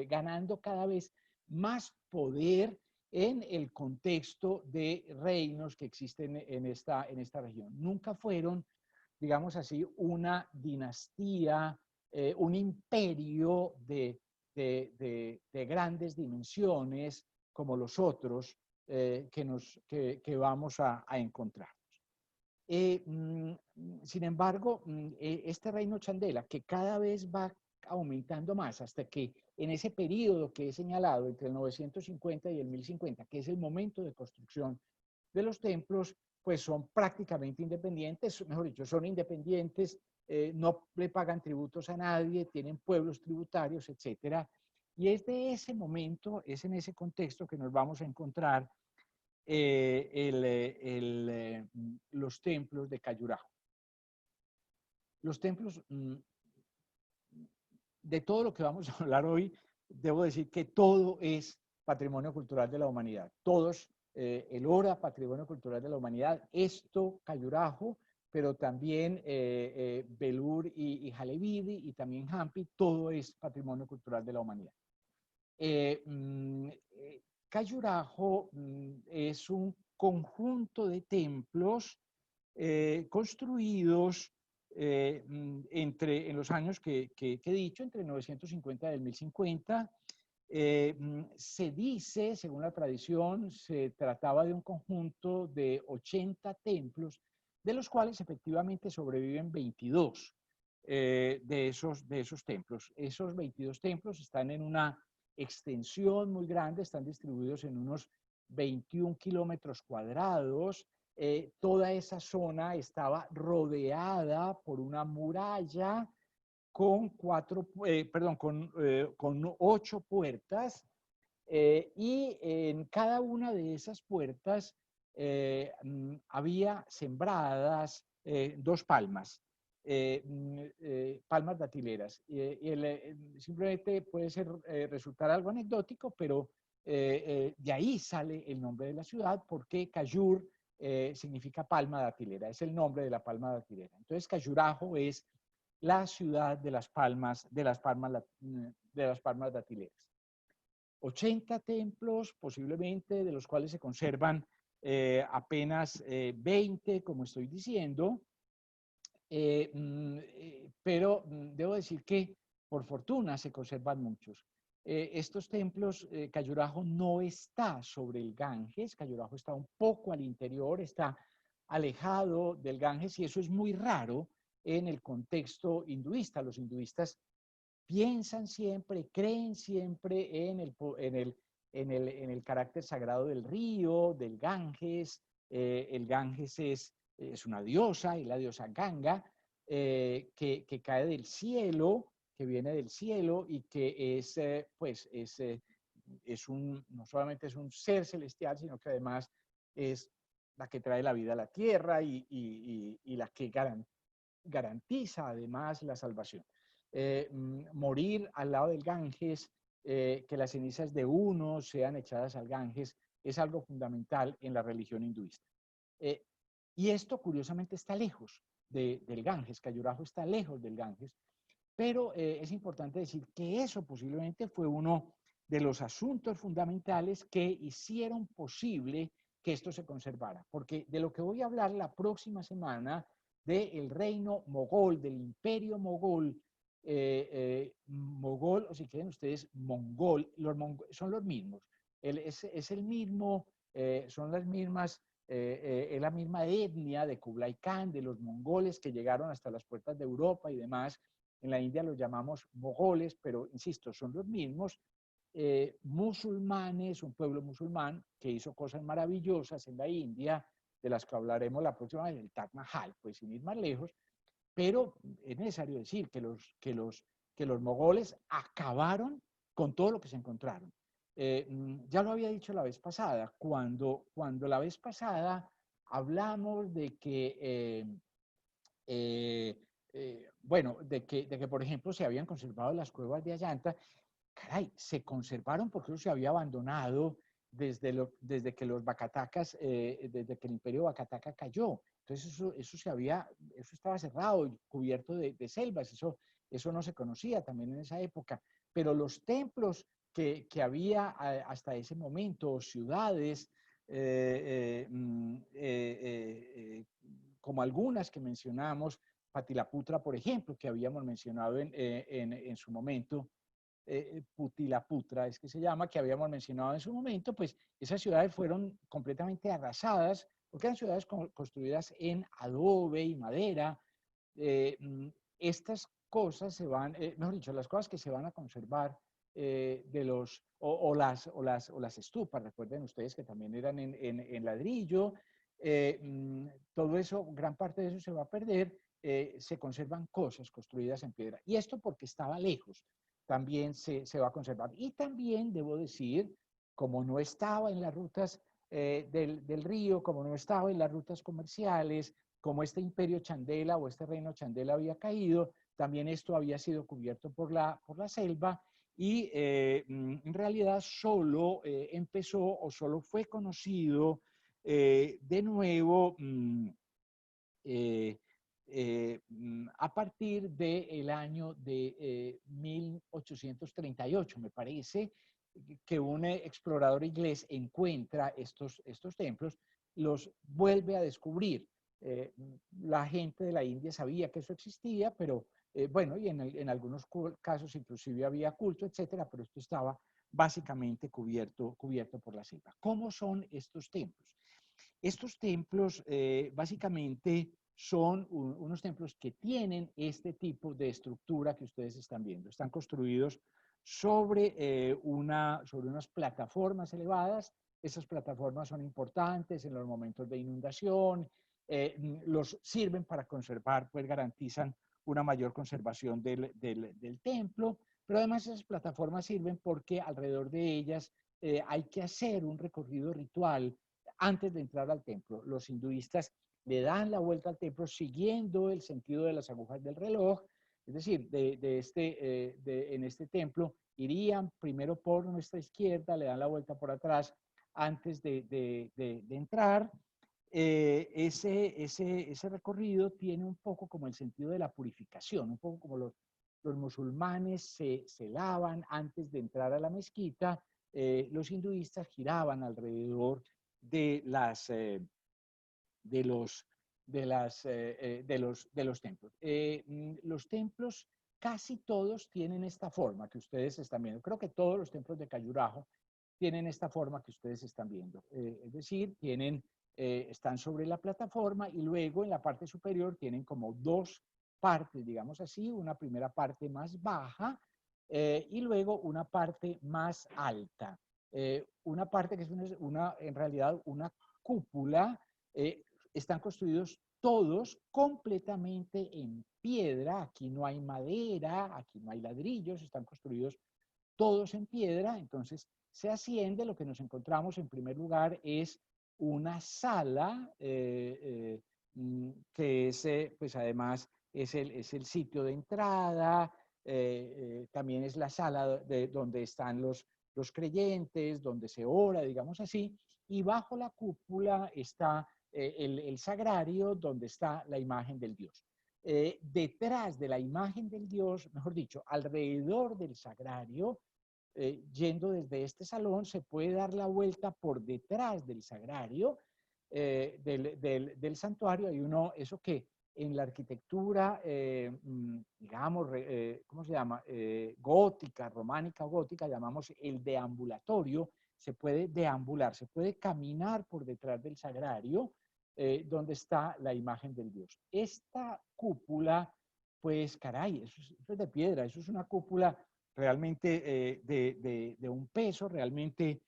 ganando cada vez más poder en el contexto de reinos que existen en esta región. Nunca fueron, digamos así, una dinastía un imperio de grandes dimensiones como los otros que vamos a encontrar. Sin embargo, este reino Chandela, que cada vez va aumentando más hasta que en ese periodo que he señalado, entre el 950 y el 1050, que es el momento de construcción de los templos, pues son prácticamente independientes, mejor dicho, son independientes, no le pagan tributos a nadie, tienen pueblos tributarios, etcétera. Y es de ese momento, es en ese contexto que nos vamos a encontrar los templos de Khajuraho. Los templos, de todo lo que vamos a hablar hoy, debo decir que todo es patrimonio cultural de la humanidad. Todos, el Ora, patrimonio cultural de la humanidad, esto, Khajuraho, pero también Belur y Halevidi y también Hampi, todo es patrimonio cultural de la humanidad. Khajuraho es un conjunto de templos construidos en los años que he dicho, entre 950 y el 1050. Se dice, según la tradición, se trataba de un conjunto de 80 templos, de los cuales efectivamente sobreviven 22 de esos templos. Esos 22 templos están en una extensión muy grande, están distribuidos en unos 21 kilómetros cuadrados. Toda esa zona estaba rodeada por una muralla con con 8 puertas, y en cada una de esas puertas había sembradas 2 palmas. Palmas datileras. Simplemente puede resultar algo anecdótico, pero de ahí sale el nombre de la ciudad, porque Khajur significa palma datilera, es el nombre de la palma datilera. Entonces, Khajuraho es la ciudad de las palmas datileras. 80 templos, posiblemente, de los cuales se conservan apenas 20, como estoy diciendo. Pero debo decir que, por fortuna, se conservan muchos. Estos templos, Khajuraho no está sobre el Ganges, Khajuraho está un poco al interior, está alejado del Ganges, y eso es muy raro en el contexto hinduista. Los hinduistas piensan siempre, creen siempre en el carácter sagrado del río, del Ganges. El Ganges es una diosa, y la diosa Ganga, que cae del cielo, que viene del cielo, y que no solamente es un ser celestial, sino que además es la que trae la vida a la tierra y la que garantiza además la salvación. Morir al lado del Ganges, que las cenizas de uno sean echadas al Ganges, es algo fundamental en la religión hinduista. Y esto, curiosamente, está lejos del Ganges. Khajuraho está lejos del Ganges, pero es importante decir que eso posiblemente fue uno de los asuntos fundamentales que hicieron posible que esto se conservara, porque de lo que voy a hablar la próxima semana, del reino mogol, del imperio mogol, mogol, o si quieren ustedes, mongol, son los mismos, es el mismo, son las mismas, es la misma etnia de Kublai Khan, de los mongoles que llegaron hasta las puertas de Europa y demás. En la India los llamamos mogoles, pero insisto, son los mismos. Musulmanes, un pueblo musulmán que hizo cosas maravillosas en la India, de las que hablaremos la próxima vez, el Taj Mahal, pues sin ir más lejos. Pero es necesario decir que los mogoles acabaron con todo lo que se encontraron. Ya lo había dicho la vez pasada, cuando la vez pasada hablamos de que, de que, por ejemplo, se habían conservado las cuevas de Ayanta. Caray, se conservaron porque eso se había abandonado desde que los Bakatacas, desde que el imperio Bakataca cayó. Entonces eso estaba cerrado y cubierto de selvas, eso no se conocía también en esa época. Pero los templos que había hasta ese momento, ciudades, como algunas que mencionamos, Patilaputra, por ejemplo, que habíamos mencionado en su momento, Putilaputra es que se llama, que habíamos mencionado en su momento, pues esas ciudades fueron completamente arrasadas, porque eran ciudades construidas en adobe y madera. Estas cosas se van, mejor dicho, las cosas que se van a conservar de los, o las estupas, recuerden ustedes que también eran en ladrillo, todo eso, gran parte de eso se va a perder, se conservan cosas construidas en piedra. Y esto porque estaba lejos, también se va a conservar. Y también debo decir, como no estaba en las rutas del río, como no estaba en las rutas comerciales, como este imperio Chandela o este reino Chandela había caído, también esto había sido cubierto por la selva y en realidad solo empezó o solo fue conocido de nuevo a partir del año de 1838, me parece, que un explorador inglés encuentra estos templos, los vuelve a descubrir. La gente de la India sabía que eso existía, pero bueno, y en algunos casos inclusive había culto, etcétera, pero esto estaba básicamente cubierto por la selva. ¿Cómo son estos templos? Estos templos básicamente son unos templos que tienen este tipo de estructura que ustedes están viendo. Están construidos sobre unas plataformas elevadas. Esas plataformas son importantes en los momentos de inundación, los sirven para conservar, pues garantizan una mayor conservación del templo, pero además esas plataformas sirven porque alrededor de ellas hay que hacer un recorrido ritual antes de entrar al templo. Los hinduistas le dan la vuelta al templo siguiendo el sentido de las agujas del reloj, es decir, en este templo irían primero por nuestra izquierda, le dan la vuelta por atrás antes de entrar. Ese recorrido tiene un poco como el sentido de la purificación, un poco como los musulmanes se lavan antes de entrar a la mezquita, los hinduistas giraban alrededor de los templos. Los templos casi todos tienen esta forma que ustedes están viendo. Creo que todos los templos de Khajuraho tienen esta forma que ustedes están viendo. Es decir, están sobre la plataforma y luego en la parte superior tienen como dos partes, digamos así, una primera parte más baja y luego una parte más alta. Una parte que es en realidad una cúpula, están construidos todos completamente en piedra, aquí no hay madera, aquí no hay ladrillos, están construidos todos en piedra, entonces se asciende, lo que nos encontramos en primer lugar es una sala que es, pues además es el sitio de entrada, también es la sala donde están los creyentes, donde se ora, digamos así, y bajo la cúpula está el sagrario donde está la imagen del Dios. Detrás de la imagen del Dios, mejor dicho, alrededor del sagrario, yendo desde este salón, se puede dar la vuelta por detrás del sagrario, del santuario. Hay eso que en la arquitectura, digamos, ¿cómo se llama? Gótica, románica o gótica, llamamos el deambulatorio. Se puede deambular, se puede caminar por detrás del sagrario, donde está la imagen del Dios. Esta cúpula, pues caray, eso es de piedra, eso es una cúpula realmente de un peso realmente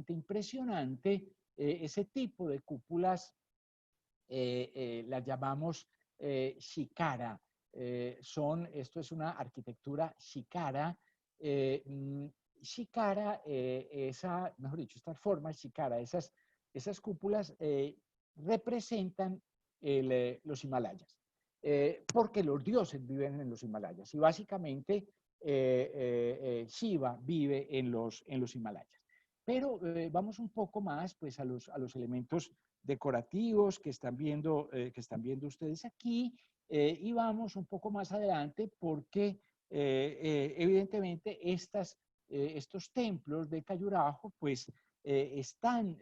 impresionante. Ese tipo de cúpulas las llamamos shikara. Esto es una arquitectura shikara. Shikara, mejor dicho, estas formas shikara, esas cúpulas representan los Himalayas. Porque los dioses viven en los Himalayas y básicamente Shiva vive en los Himalayas. Pero vamos un poco más pues, a los elementos decorativos que están viendo ustedes aquí y vamos un poco más adelante porque evidentemente estos templos de Khajuraho pues están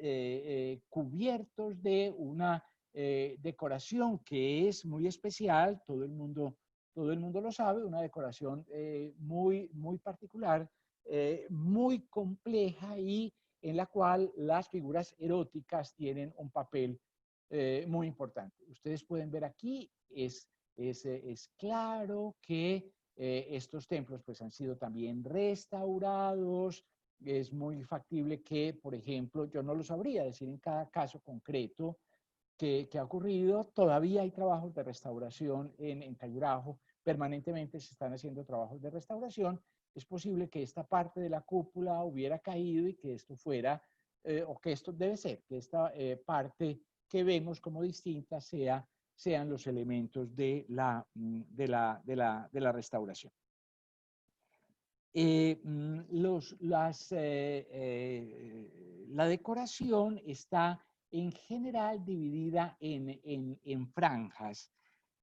cubiertos de una decoración que es muy especial, todo el mundo lo sabe, una decoración muy particular, muy compleja y en la cual las figuras eróticas tienen un papel muy importante. Ustedes pueden ver aquí, es claro que estos templos pues han sido también restaurados. Es muy factible que, por ejemplo, yo no lo sabría decir en cada caso concreto que ha ocurrido. Todavía hay trabajos de restauración en Cayurajo. Permanentemente se están haciendo trabajos de restauración. Es posible que esta parte de la cúpula hubiera caído y que esto fuera, o que esto debe ser, que esta parte que vemos como distinta sean los elementos de la restauración. La decoración está en general dividida en franjas.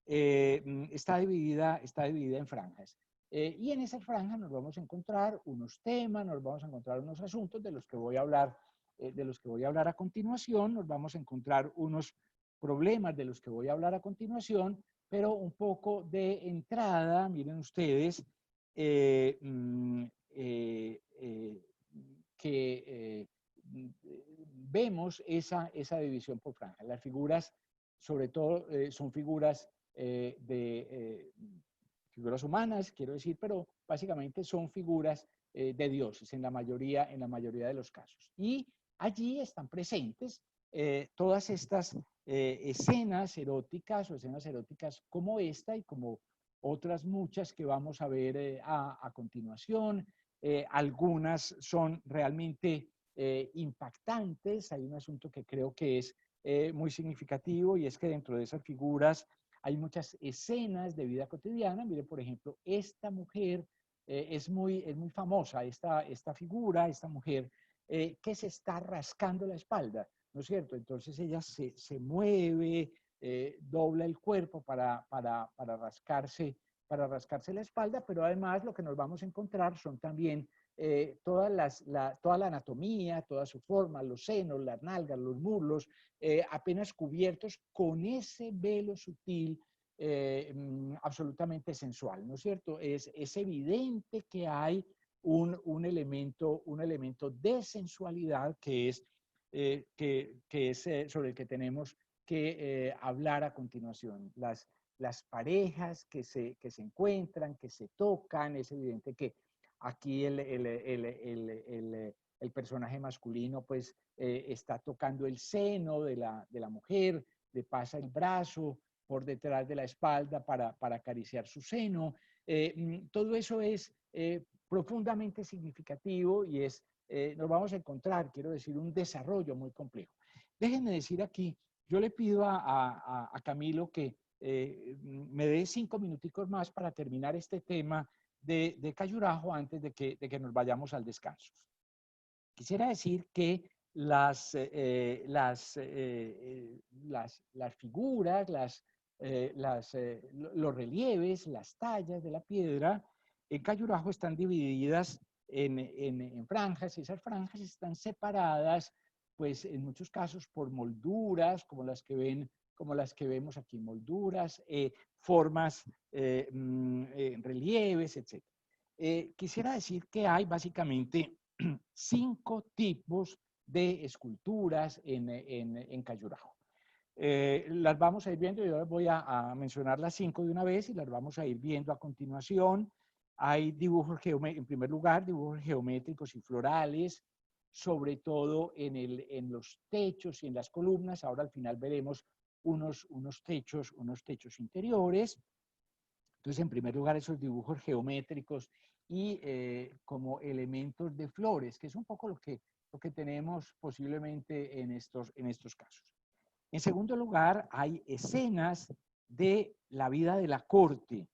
Está dividida en franjas. Y en esas franjas nos vamos a encontrar unos temas, nos vamos a encontrar unos asuntos de los que voy a hablar, a continuación. Nos vamos a encontrar unos problemas de los que voy a hablar a continuación, pero un poco de entrada, miren ustedes, que vemos esa división por franjas. Las figuras, sobre todo, son figuras figuras humanas, quiero decir, pero básicamente son figuras de dioses en la mayoría de los casos. Y allí están presentes todas estas escenas eróticas o escenas eróticas como esta y como otras muchas que vamos a ver a continuación. Algunas son realmente impactantes. Hay un asunto que creo que es muy significativo y es que dentro de esas figuras hay muchas escenas de vida cotidiana. Mire, por ejemplo, esta mujer es muy famosa, esta figura, esta mujer que se está rascando la espalda, ¿no es cierto? Entonces ella se mueve, dobla el cuerpo para rascarse la espalda, pero además lo que nos vamos a encontrar son también toda la anatomía, toda su forma, los senos, las nalgas, los muslos, apenas cubiertos con ese velo sutil absolutamente sensual, ¿no es cierto? Es evidente que hay un elemento de sensualidad que es sobre el que tenemos que hablar a continuación. Las parejas que se encuentran, que se tocan, es evidente que aquí el personaje masculino pues está tocando el seno de la mujer, le pasa el brazo por detrás de la espalda para acariciar su seno. Todo eso es profundamente significativo y nos vamos a encontrar, quiero decir, un desarrollo muy complejo. Déjenme decir aquí, yo le pido a Camilo que me dé 5 minuticos más para terminar este tema de Cayurajo antes de que nos vayamos al descanso. Quisiera decir que las figuras, los relieves, las tallas de la piedra en Cayurajo están divididas en franjas, y esas franjas están separadas, pues en muchos casos por molduras, como las que vemos aquí, molduras, formas, relieves, etc. Quisiera decir que hay básicamente 5 tipos de esculturas en Cayurajo. Las vamos a ir viendo, yo voy a mencionar las 5 de una vez y las vamos a ir viendo a continuación. Hay dibujos, en primer lugar, dibujos geométricos y florales, sobre todo en los techos y en las columnas. Ahora al final veremos unos techos interiores. Entonces, en primer lugar, esos dibujos geométricos y como elementos de flores, que es un poco lo que tenemos posiblemente en estos casos. En segundo lugar, hay escenas de la vida de la corte.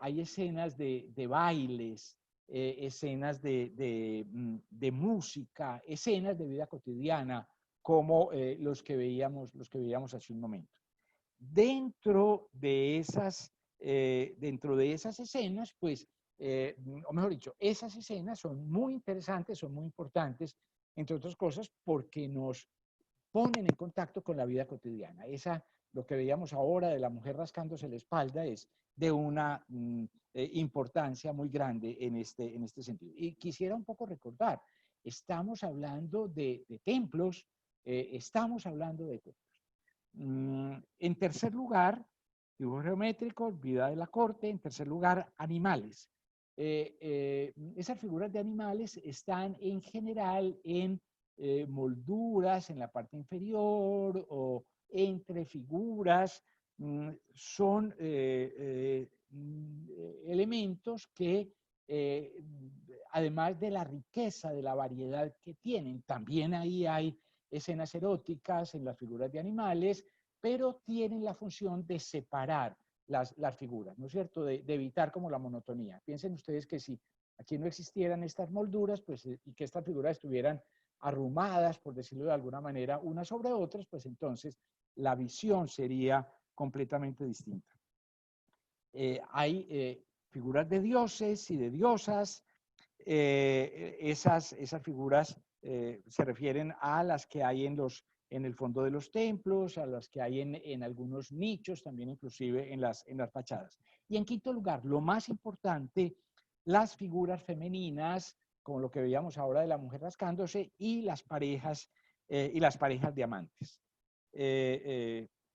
Hay escenas de bailes, escenas de música, escenas de vida cotidiana, como los que veíamos hace un momento. Dentro de esas escenas, pues, o mejor dicho, esas escenas son muy interesantes, son muy importantes, entre otras cosas, porque nos ponen en contacto con la vida cotidiana. Lo que veíamos ahora de la mujer rascándose la espalda es de una importancia muy grande en este sentido. Y quisiera un poco recordar, estamos hablando de templos, estamos hablando de templos. En tercer lugar, dibujos geométricos, vida de la corte. En tercer lugar, animales. Esas figuras de animales están en general en molduras en la parte inferior o entre figuras. Son elementos que, además de la riqueza, de la variedad que tienen, también ahí hay escenas eróticas en las figuras de animales, pero tienen la función de separar las figuras, ¿no es cierto? De evitar como la monotonía. Piensen ustedes que si aquí no existieran estas molduras, pues, y que estas figuras estuvieran arrumadas, por decirlo de alguna manera, unas sobre otras, pues entonces la visión sería completamente distinta. Hay figuras de dioses y de diosas. Esas figuras se refieren a las que hay en el fondo de los templos, a las que hay en algunos nichos, también inclusive en las fachadas. Y en quinto lugar, lo más importante, las figuras femeninas, como lo que veíamos ahora de la mujer rascándose, y las parejas de amantes.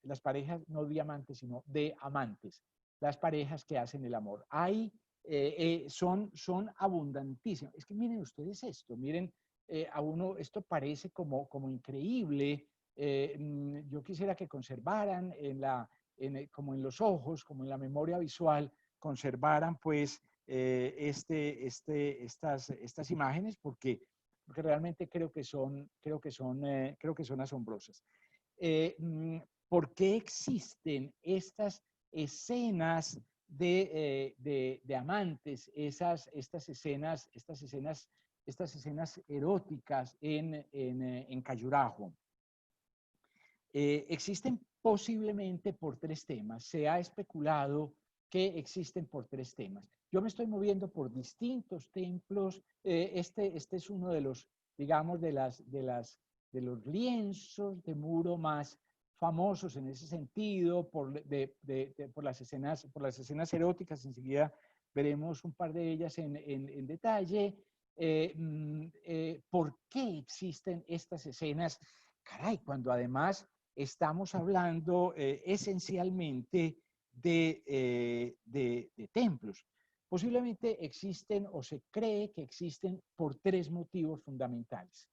Las parejas no diamantes, sino de amantes. Las parejas que hacen el amor. Son abundantísimas. Es que miren ustedes esto, miren, a uno esto parece como increíble. Yo quisiera que conservaran como en los ojos, como en la memoria visual, conservaran pues estas imágenes porque realmente creo que son asombrosas. ¿Por qué existen estas escenas de amantes, estas escenas eróticas en Khajuraho? Existen posiblemente por tres temas. Se ha especulado que existen por tres temas. Yo me estoy moviendo por distintos templos. Este es uno de los, digamos, de los lienzos de muro más famosos en ese sentido, por las escenas eróticas. Enseguida veremos un par de ellas en detalle. ¿Por qué existen estas escenas? Caray, cuando además estamos hablando esencialmente de templos. Posiblemente existen o se cree que existen por tres motivos fundamentales.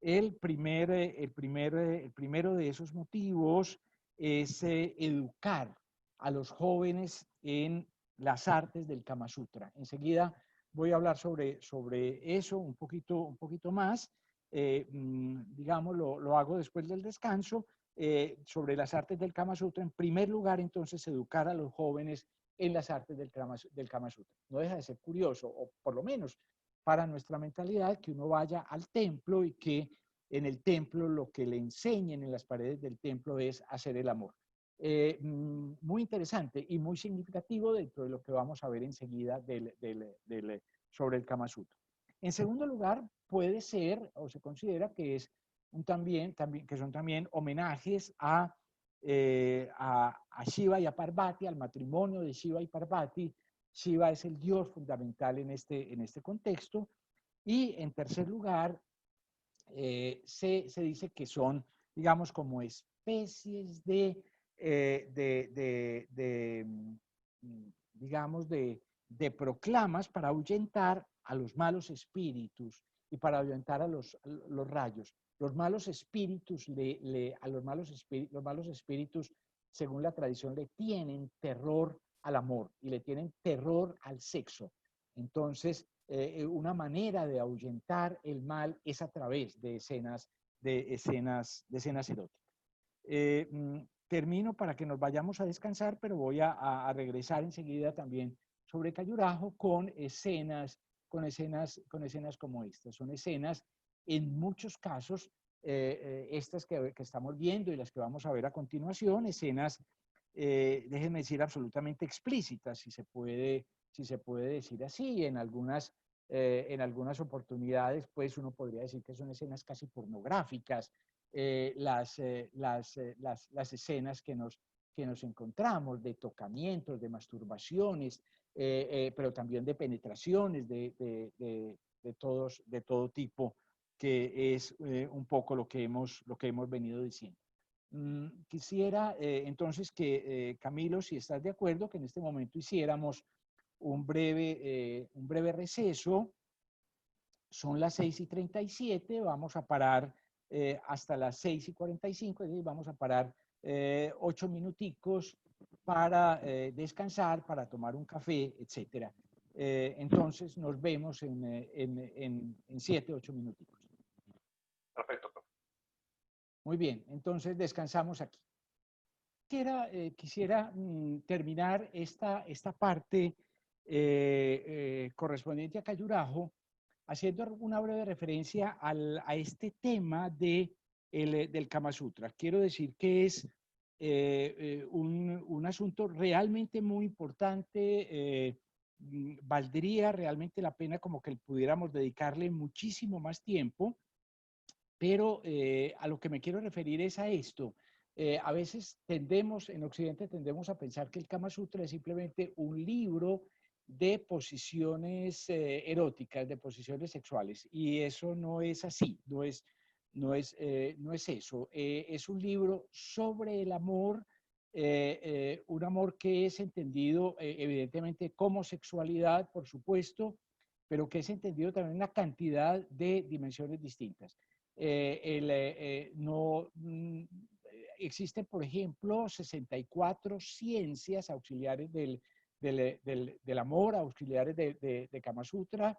El primero de esos motivos es educar a los jóvenes en las artes del Kama Sutra. Enseguida voy a hablar sobre eso un poquito más. Digamos, lo hago después del descanso, sobre las artes del Kama Sutra. En primer lugar, entonces, educar a los jóvenes en las artes del Kama Sutra. No deja de ser curioso, o por lo menos para nuestra mentalidad, que uno vaya al templo y que en el templo lo que le enseñen en las paredes del templo es hacer el amor. Muy interesante y muy significativo dentro de lo que vamos a ver enseguida sobre el Kama Sutra. En segundo lugar, puede ser o se considera que es que son también homenajes a Shiva y a Parvati, al matrimonio de Shiva y Parvati. Shiva es el dios fundamental en este contexto. Y en tercer lugar, se dice que son, digamos, como especies digamos, de proclamas para ahuyentar a los malos espíritus y para ahuyentar a los rayos. Los malos espíritus, los malos espíritus, según la tradición, le tienen terror al amor y le tienen terror al sexo. Entonces, una manera de ahuyentar el mal es a través de escenas eróticas. Termino para que nos vayamos a descansar, pero voy a regresar enseguida también sobre Khajuraho con escenas como estas. Son escenas, en muchos casos, estas que estamos viendo y las que vamos a ver a continuación, escenas, déjenme decir, absolutamente explícitas, si se puede decir así. En algunas oportunidades, pues uno podría decir que son escenas casi pornográficas, las escenas que nos encontramos de tocamientos, de masturbaciones, pero también de penetraciones de todo tipo, que es un poco lo que hemos venido diciendo. Quisiera entonces que, Camilo, si estás de acuerdo, que en este momento hiciéramos un breve receso. Son las 6:37, vamos a parar hasta las 6:45, es decir, vamos a parar 8 minuticos para descansar, para tomar un café, etc. Entonces nos vemos en 7, 8 minuticos. Perfecto, profe. Muy bien, entonces descansamos aquí. Quisiera terminar esta parte correspondiente a Cayurajo haciendo una breve referencia a este tema del Kama Sutra. Quiero decir que es un asunto realmente muy importante. Valdría realmente la pena como que pudiéramos dedicarle muchísimo más tiempo, pero a lo que me quiero referir es a esto. A veces en Occidente tendemos a pensar que el Kama Sutra es simplemente un libro de posiciones eróticas, de posiciones sexuales, y eso no es así, no es eso. Es un libro sobre el amor, un amor que es entendido evidentemente como sexualidad, por supuesto, pero que es entendido también en una cantidad de dimensiones distintas. Existen, por ejemplo, 64 ciencias auxiliares del amor, auxiliares de Kama Sutra,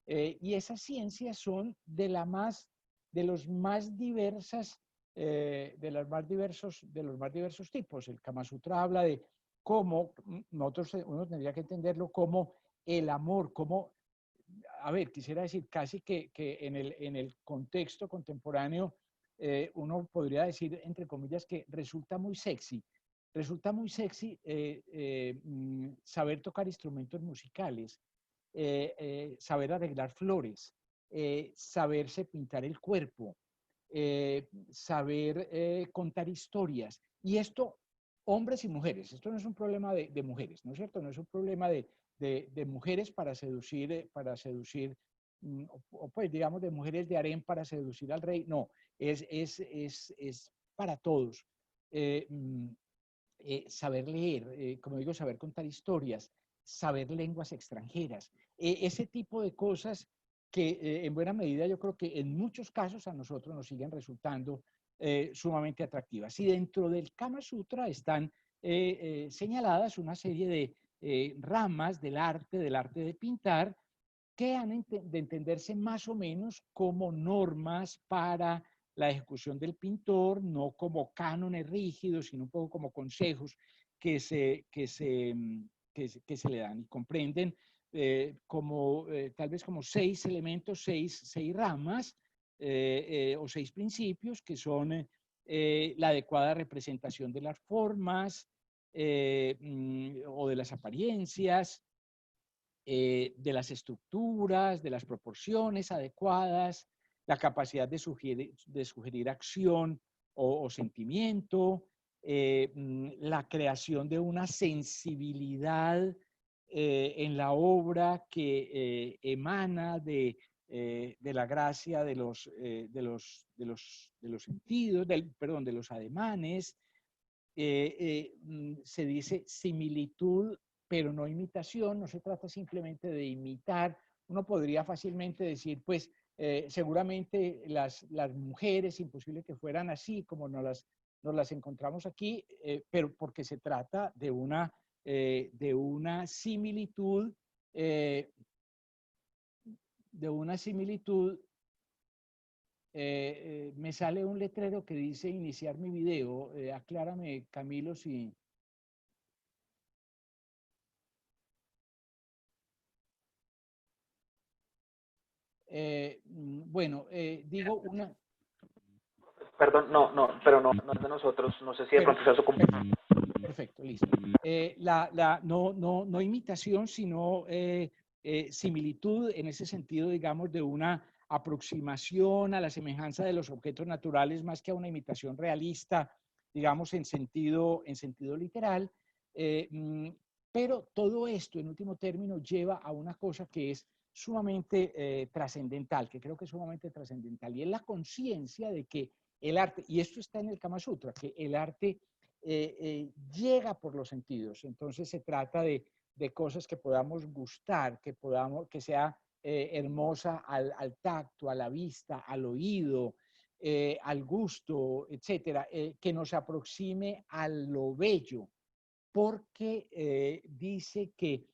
y esas ciencias son de los más diversos tipos. El Kama Sutra habla de cómo uno tendría que entenderlo como el amor, como, a ver, quisiera decir casi que en el contexto contemporáneo uno podría decir, entre comillas, que resulta muy sexy saber tocar instrumentos musicales, saber arreglar flores, saberse pintar el cuerpo, saber contar historias. Y esto, hombres y mujeres, esto no es un problema de mujeres, ¿no es cierto? No es un problema de mujeres para seducir, o pues digamos de mujeres de harén para seducir al rey, no, es para todos. Saber leer, como digo, saber contar historias, saber lenguas extranjeras, ese tipo de cosas que en buena medida yo creo que en muchos casos a nosotros nos siguen resultando sumamente atractivas. Y dentro del Kama Sutra están señaladas una serie de ramas del arte de pintar, que han de entenderse más o menos como normas para la ejecución del pintor, no como cánones rígidos, sino un poco como consejos que se le dan, y comprenden tal vez como 6 elementos, 6 ramas o 6 principios, que son la adecuada representación de las formas o de las apariencias, de las estructuras, de las proporciones adecuadas, la capacidad de sugerir acción o sentimiento, la creación de una sensibilidad en la obra que emana de la gracia de los sentidos, de los ademanes. Se dice similitud, pero no imitación. No se trata simplemente de imitar. Uno podría fácilmente decir, pues, seguramente las mujeres, imposible que fueran así como nos las encontramos aquí, pero porque se trata de una similitud, me sale un letrero que dice iniciar mi video. Aclárame, Camilo, si... Bueno, digo una... Perdón, pero no es de nosotros. No sé si de pronto sea su compañero. Perfecto, listo. No imitación, sino similitud en ese sentido, digamos, de una aproximación a la semejanza de los objetos naturales más que a una imitación realista, digamos, en sentido literal. Pero todo esto, en último término, lleva a una cosa que es sumamente trascendental, que creo que es sumamente trascendental, y es la conciencia de que el arte, y esto está en el Kama Sutra, que el arte llega por los sentidos. Entonces se trata de cosas que podamos gustar, que sea hermosa al tacto, a la vista, al oído, al gusto, etcétera, que nos aproxime a lo bello, porque dice que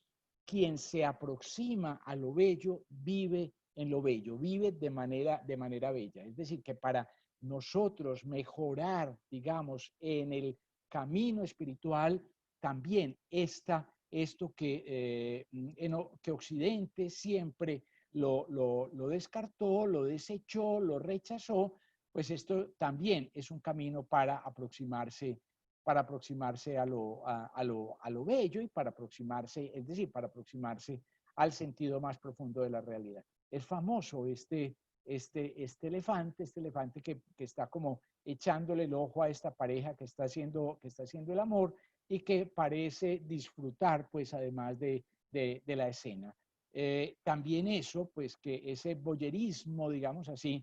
quien se aproxima a lo bello vive en lo bello, vive de manera bella. Es decir, que para nosotros mejorar, digamos, en el camino espiritual, también esto que Occidente siempre lo descartó, lo desechó, lo rechazó, pues esto también es un camino para aproximarse a lo bello y para aproximarse, es decir, para aproximarse al sentido más profundo de la realidad. Es famoso este elefante que está como echándole el ojo a esta pareja que está haciendo el amor y que parece disfrutar, pues, además de la escena. También eso, pues, que ese voyerismo, digamos así,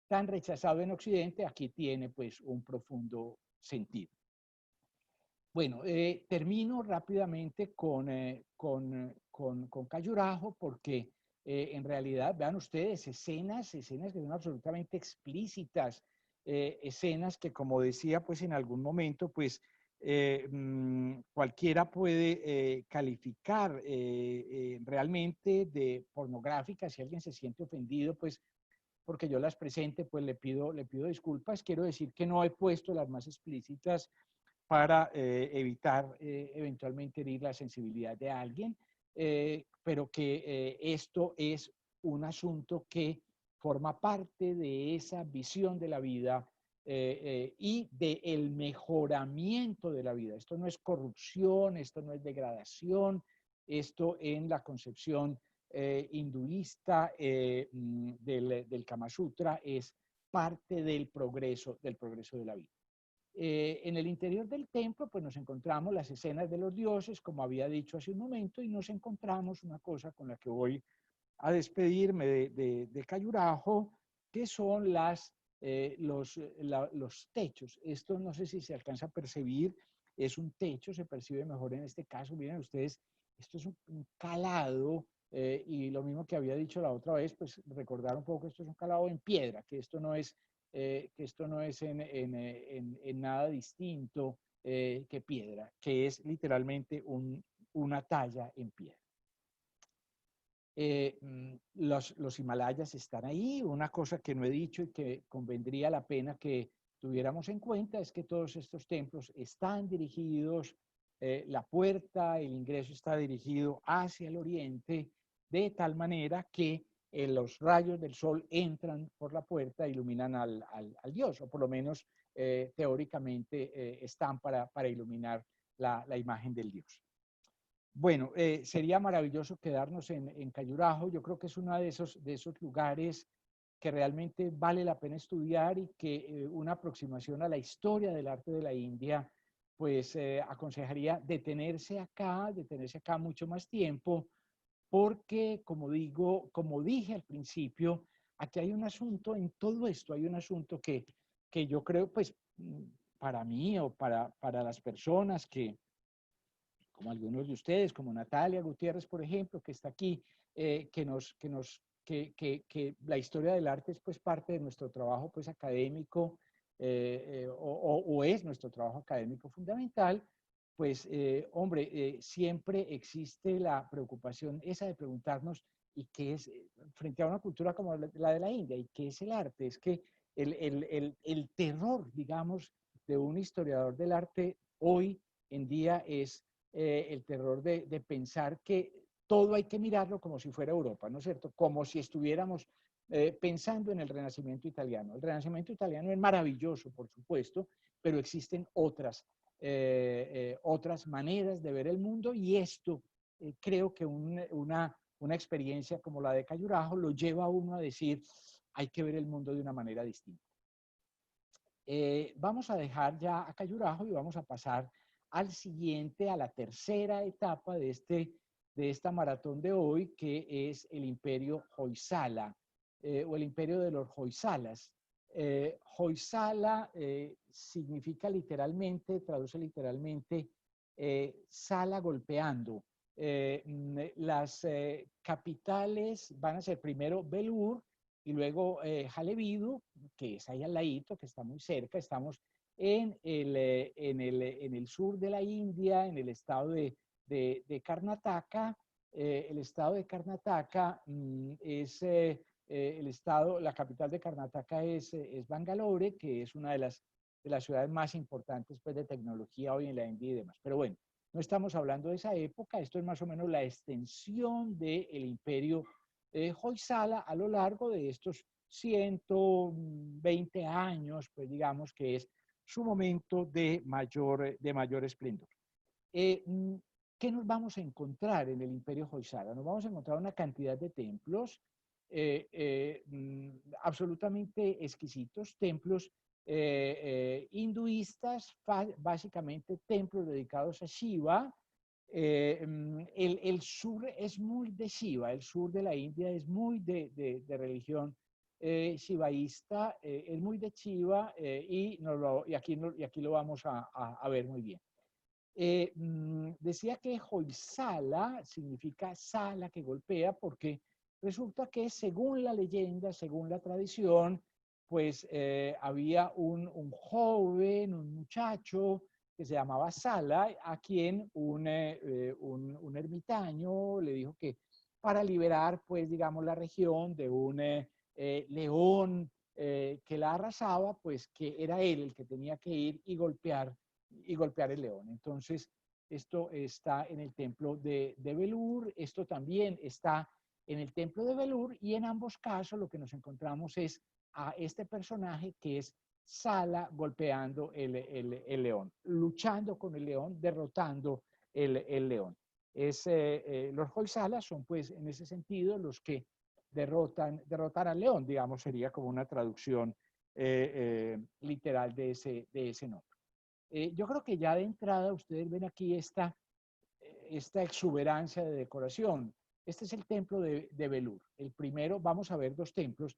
tan rechazado en Occidente, aquí tiene, pues, un profundo sentido. Bueno, termino rápidamente con Khajuraho porque en realidad, vean ustedes, escenas que son absolutamente explícitas, escenas que, como decía, pues en algún momento, pues cualquiera puede calificar realmente de pornográficas. Si alguien se siente ofendido, pues porque yo las presente, pues le pido disculpas. Quiero decir que no he puesto las más explícitas para evitar eventualmente herir la sensibilidad de alguien, pero que esto es un asunto que forma parte de esa visión de la vida y del mejoramiento de la vida. Esto no es corrupción, esto no es degradación, esto en la concepción hinduista del Kama Sutra es parte del progreso de la vida. En el interior del templo, pues nos encontramos las escenas de los dioses, como había dicho hace un momento, y nos encontramos una cosa con la que voy a despedirme de Khajuraho, que son los techos. Esto no sé si se alcanza a percibir, es un techo, se percibe mejor en este caso. Miren ustedes, esto es un calado, y lo mismo que había dicho la otra vez, pues recordar un poco que esto es un calado en piedra, que esto no es en nada distinto que piedra, que es literalmente una talla en piedra. Los Himalayas están ahí. Una cosa que no he dicho y que convendría la pena que tuviéramos en cuenta es que todos estos templos están dirigidos, la puerta, el ingreso está dirigido hacia el oriente, de tal manera que los rayos del sol entran por la puerta e iluminan al dios, o por lo menos teóricamente están para iluminar la imagen del dios. Bueno, sería maravilloso quedarnos en Khajuraho. Yo creo que es uno de esos lugares que realmente vale la pena estudiar y que una aproximación a la historia del arte de la India, pues aconsejaría detenerse acá mucho más tiempo, porque como dije al principio, aquí hay un asunto, en todo esto hay un asunto que yo creo, pues para mí o para las personas como algunos de ustedes, como Natalia Gutiérrez, por ejemplo, que está aquí, que la historia del arte es pues parte de nuestro trabajo pues académico, o es nuestro trabajo académico fundamental, pues hombre, siempre existe la preocupación esa de preguntarnos y qué es, frente a una cultura como la de la India, y qué es el arte. Es que el terror, digamos, de un historiador del arte hoy en día es el terror de pensar que todo hay que mirarlo como si fuera Europa, ¿no es cierto? Como si estuviéramos pensando en el Renacimiento italiano. El Renacimiento italiano es maravilloso, por supuesto, pero existen otras maneras de ver el mundo, y esto creo que una experiencia como la de Khajuraho lo lleva a uno a decir, hay que ver el mundo de una manera distinta. Vamos a dejar ya a Cayurajo y vamos a pasar al siguiente, a la tercera etapa de esta maratón de hoy, que es el Imperio Hoysala, o el Imperio de los Hoysalas. Hoysala significa literalmente, traduce literalmente, sala golpeando. Las capitales van a ser primero Belur y luego Halebidu, que es ahí al ladito, que está muy cerca. Estamos en el sur de la India, en el estado de Karnataka. El estado de Karnataka es el estado, la capital de Karnataka es Bangalore, que es una de las ciudades más importantes, pues, de tecnología hoy en la India y demás. Pero bueno, no estamos hablando de esa época. Esto es más o menos la extensión del imperio Hoysala a lo largo de estos 120 años, pues digamos que es su momento de mayor esplendor. ¿Qué nos vamos a encontrar en el Imperio Hoysala? Nos vamos a encontrar una cantidad de templos absolutamente exquisitos, templos hinduistas, básicamente templos dedicados a Shiva. El sur es muy de Shiva, el sur de la India es muy de religión shivaísta, es muy de Shiva, y aquí lo vamos a ver muy bien. Decía que Hoysala significa sala que golpea, porque resulta que según la leyenda, según la tradición, pues había un joven, un muchacho que se llamaba Sala, a quien un ermitaño le dijo que para liberar, pues digamos, la región de un león que la arrasaba, pues que era él el que tenía que ir y golpear el león. Entonces, esto está en el templo de Belur, esto también está en el templo de Belur, y en ambos casos lo que nos encontramos es a este personaje que es Sala golpeando el león, luchando con el león, derrotando el león. Los Hoysalas son, pues, en ese sentido, los que derrotan al león, digamos, sería como una traducción literal de ese nombre. Yo creo que ya de entrada ustedes ven aquí esta exuberancia de decoración. Este es el templo de Belur. El primero, vamos a ver dos templos.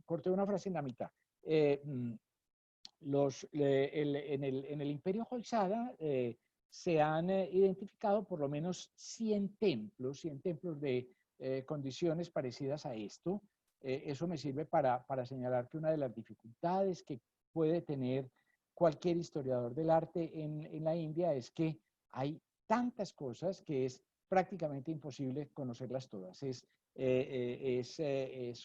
Corté una frase en la mitad. En el Imperio Hoysala se han identificado por lo menos 100 templos de condiciones parecidas a esto. Eso me sirve para señalar que una de las dificultades que puede tener cualquier historiador del arte en la India es que hay tantas cosas que es prácticamente imposible conocerlas todas. Es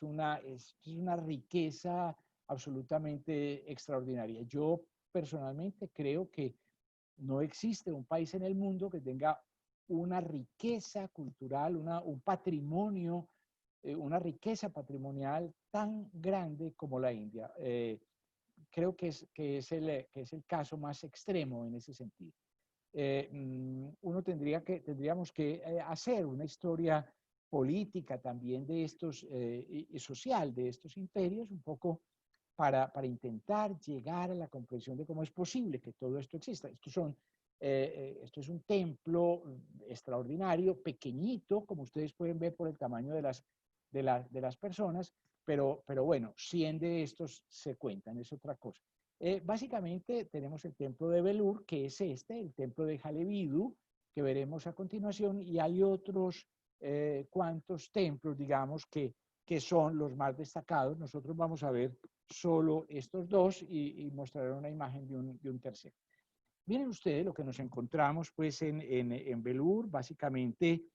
una riqueza absolutamente extraordinaria. Yo personalmente creo que no existe un país en el mundo que tenga una riqueza cultural, un patrimonio, una riqueza patrimonial tan grande como la India. Creo que es el caso más extremo en ese sentido. Tendríamos que hacer una historia política también de estos, y social de estos imperios, un poco para intentar llegar a la comprensión de cómo es posible que todo esto exista. Esto es un templo extraordinario, pequeñito, como ustedes pueden ver por el tamaño de las personas, pero bueno, 100 de estos se cuentan, es otra cosa. Básicamente tenemos el templo de Belur, que es el templo de Halebidu, que veremos a continuación, y hay otros cuantos templos, digamos, que son los más destacados. Nosotros vamos a ver solo estos dos y mostraré una imagen de un tercero. Miren ustedes lo que nos encontramos, pues, en Belur. Básicamente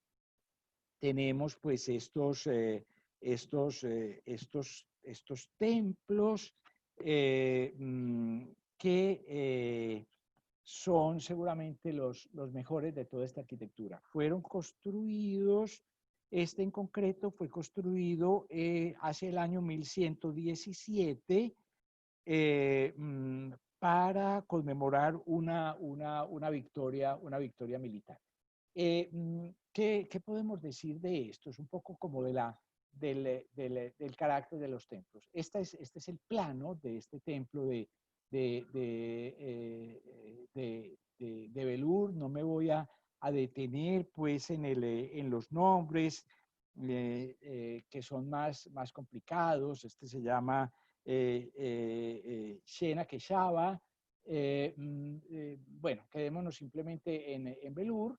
tenemos, pues, estos templos que son seguramente los mejores de toda esta arquitectura. Fueron construidos, este en concreto fue construido hacia el año 1117 para conmemorar una victoria militar. ¿Qué podemos decir de esto? Es un poco como de del carácter de los templos. Este es el plano de este templo de Belur. No me voy a detener pues en los nombres que son más complicados. Este se llama Shena Keshava. Bueno, quedémonos simplemente en Belur.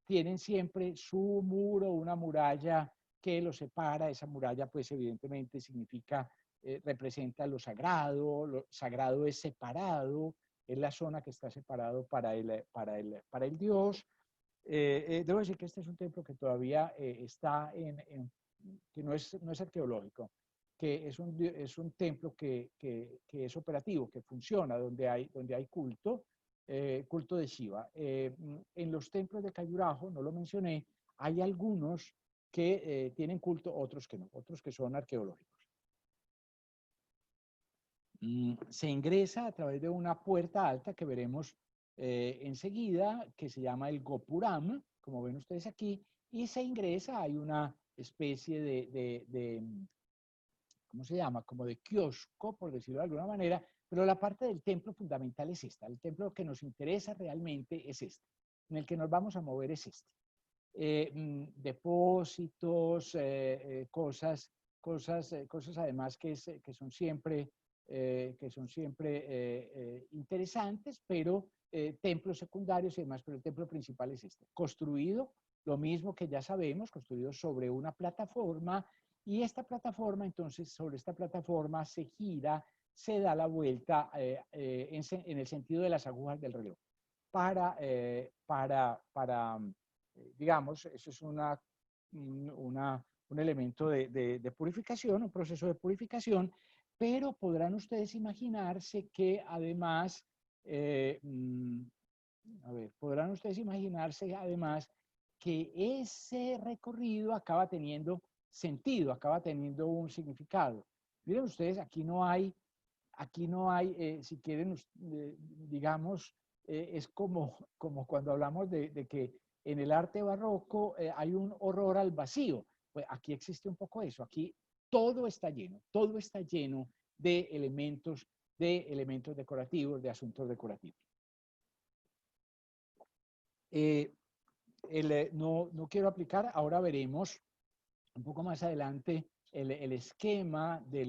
Tienen siempre su muro, una muralla que los separa. Esa muralla pues evidentemente significa, representa lo sagrado es separado, es la zona que está separado para el Dios. Debo decir que este es un templo que todavía está que no es arqueológico, que es un templo que es operativo, que funciona, donde hay culto, culto de Shiva. En los templos de Khajuraho, no lo mencioné, hay algunos que tienen culto, otros que no, otros que son arqueológicos. Se ingresa a través de una puerta alta que veremos enseguida, que se llama el Gopuram, como ven ustedes aquí, y se ingresa, hay una especie ¿cómo se llama? Como de kiosco, por decirlo de alguna manera, pero la parte del templo fundamental es esta. El templo que nos interesa realmente es este, en el que nos vamos a mover es este. Depósitos, cosas además que son siempre interesantes, pero templos secundarios y demás, pero el templo principal es este. Construido, lo mismo que ya sabemos, construido sobre una plataforma, y esta plataforma, entonces, sobre esta plataforma se gira, se da la vuelta en el sentido de las agujas del reloj. Digamos, eso es un elemento de purificación, un proceso de purificación, pero podrán ustedes imaginarse que además, podrán ustedes imaginarse además que ese recorrido acaba teniendo sentido, acaba teniendo un significado. Miren ustedes, aquí no hay, si quieren, digamos, es como cuando hablamos de que en el arte barroco hay un horror al vacío. Pues aquí existe un poco eso. Aquí todo está lleno de elementos decorativos, de asuntos decorativos. No quiero aplicar, ahora veremos un poco más adelante el esquema de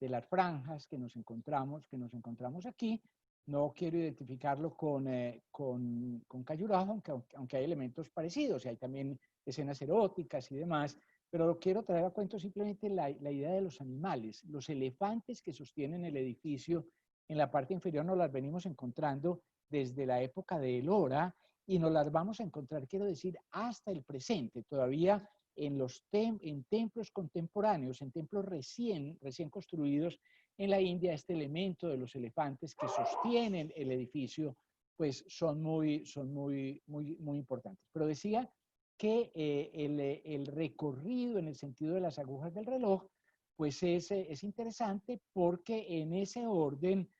las franjas que nos encontramos aquí. No quiero identificarlo con Khajuraho, aunque hay elementos parecidos, y hay también escenas eróticas y demás, pero quiero traer a cuento simplemente la idea de los animales. Los elefantes que sostienen el edificio en la parte inferior nos las venimos encontrando desde la época de Elora, y nos las vamos a encontrar, quiero decir, hasta el presente. Todavía en templos contemporáneos, en templos recién construidos en la India, este elemento de los elefantes que sostienen el edificio, pues son muy importantes. Pero decía que el recorrido en el sentido de las agujas del reloj, pues es interesante porque en ese orden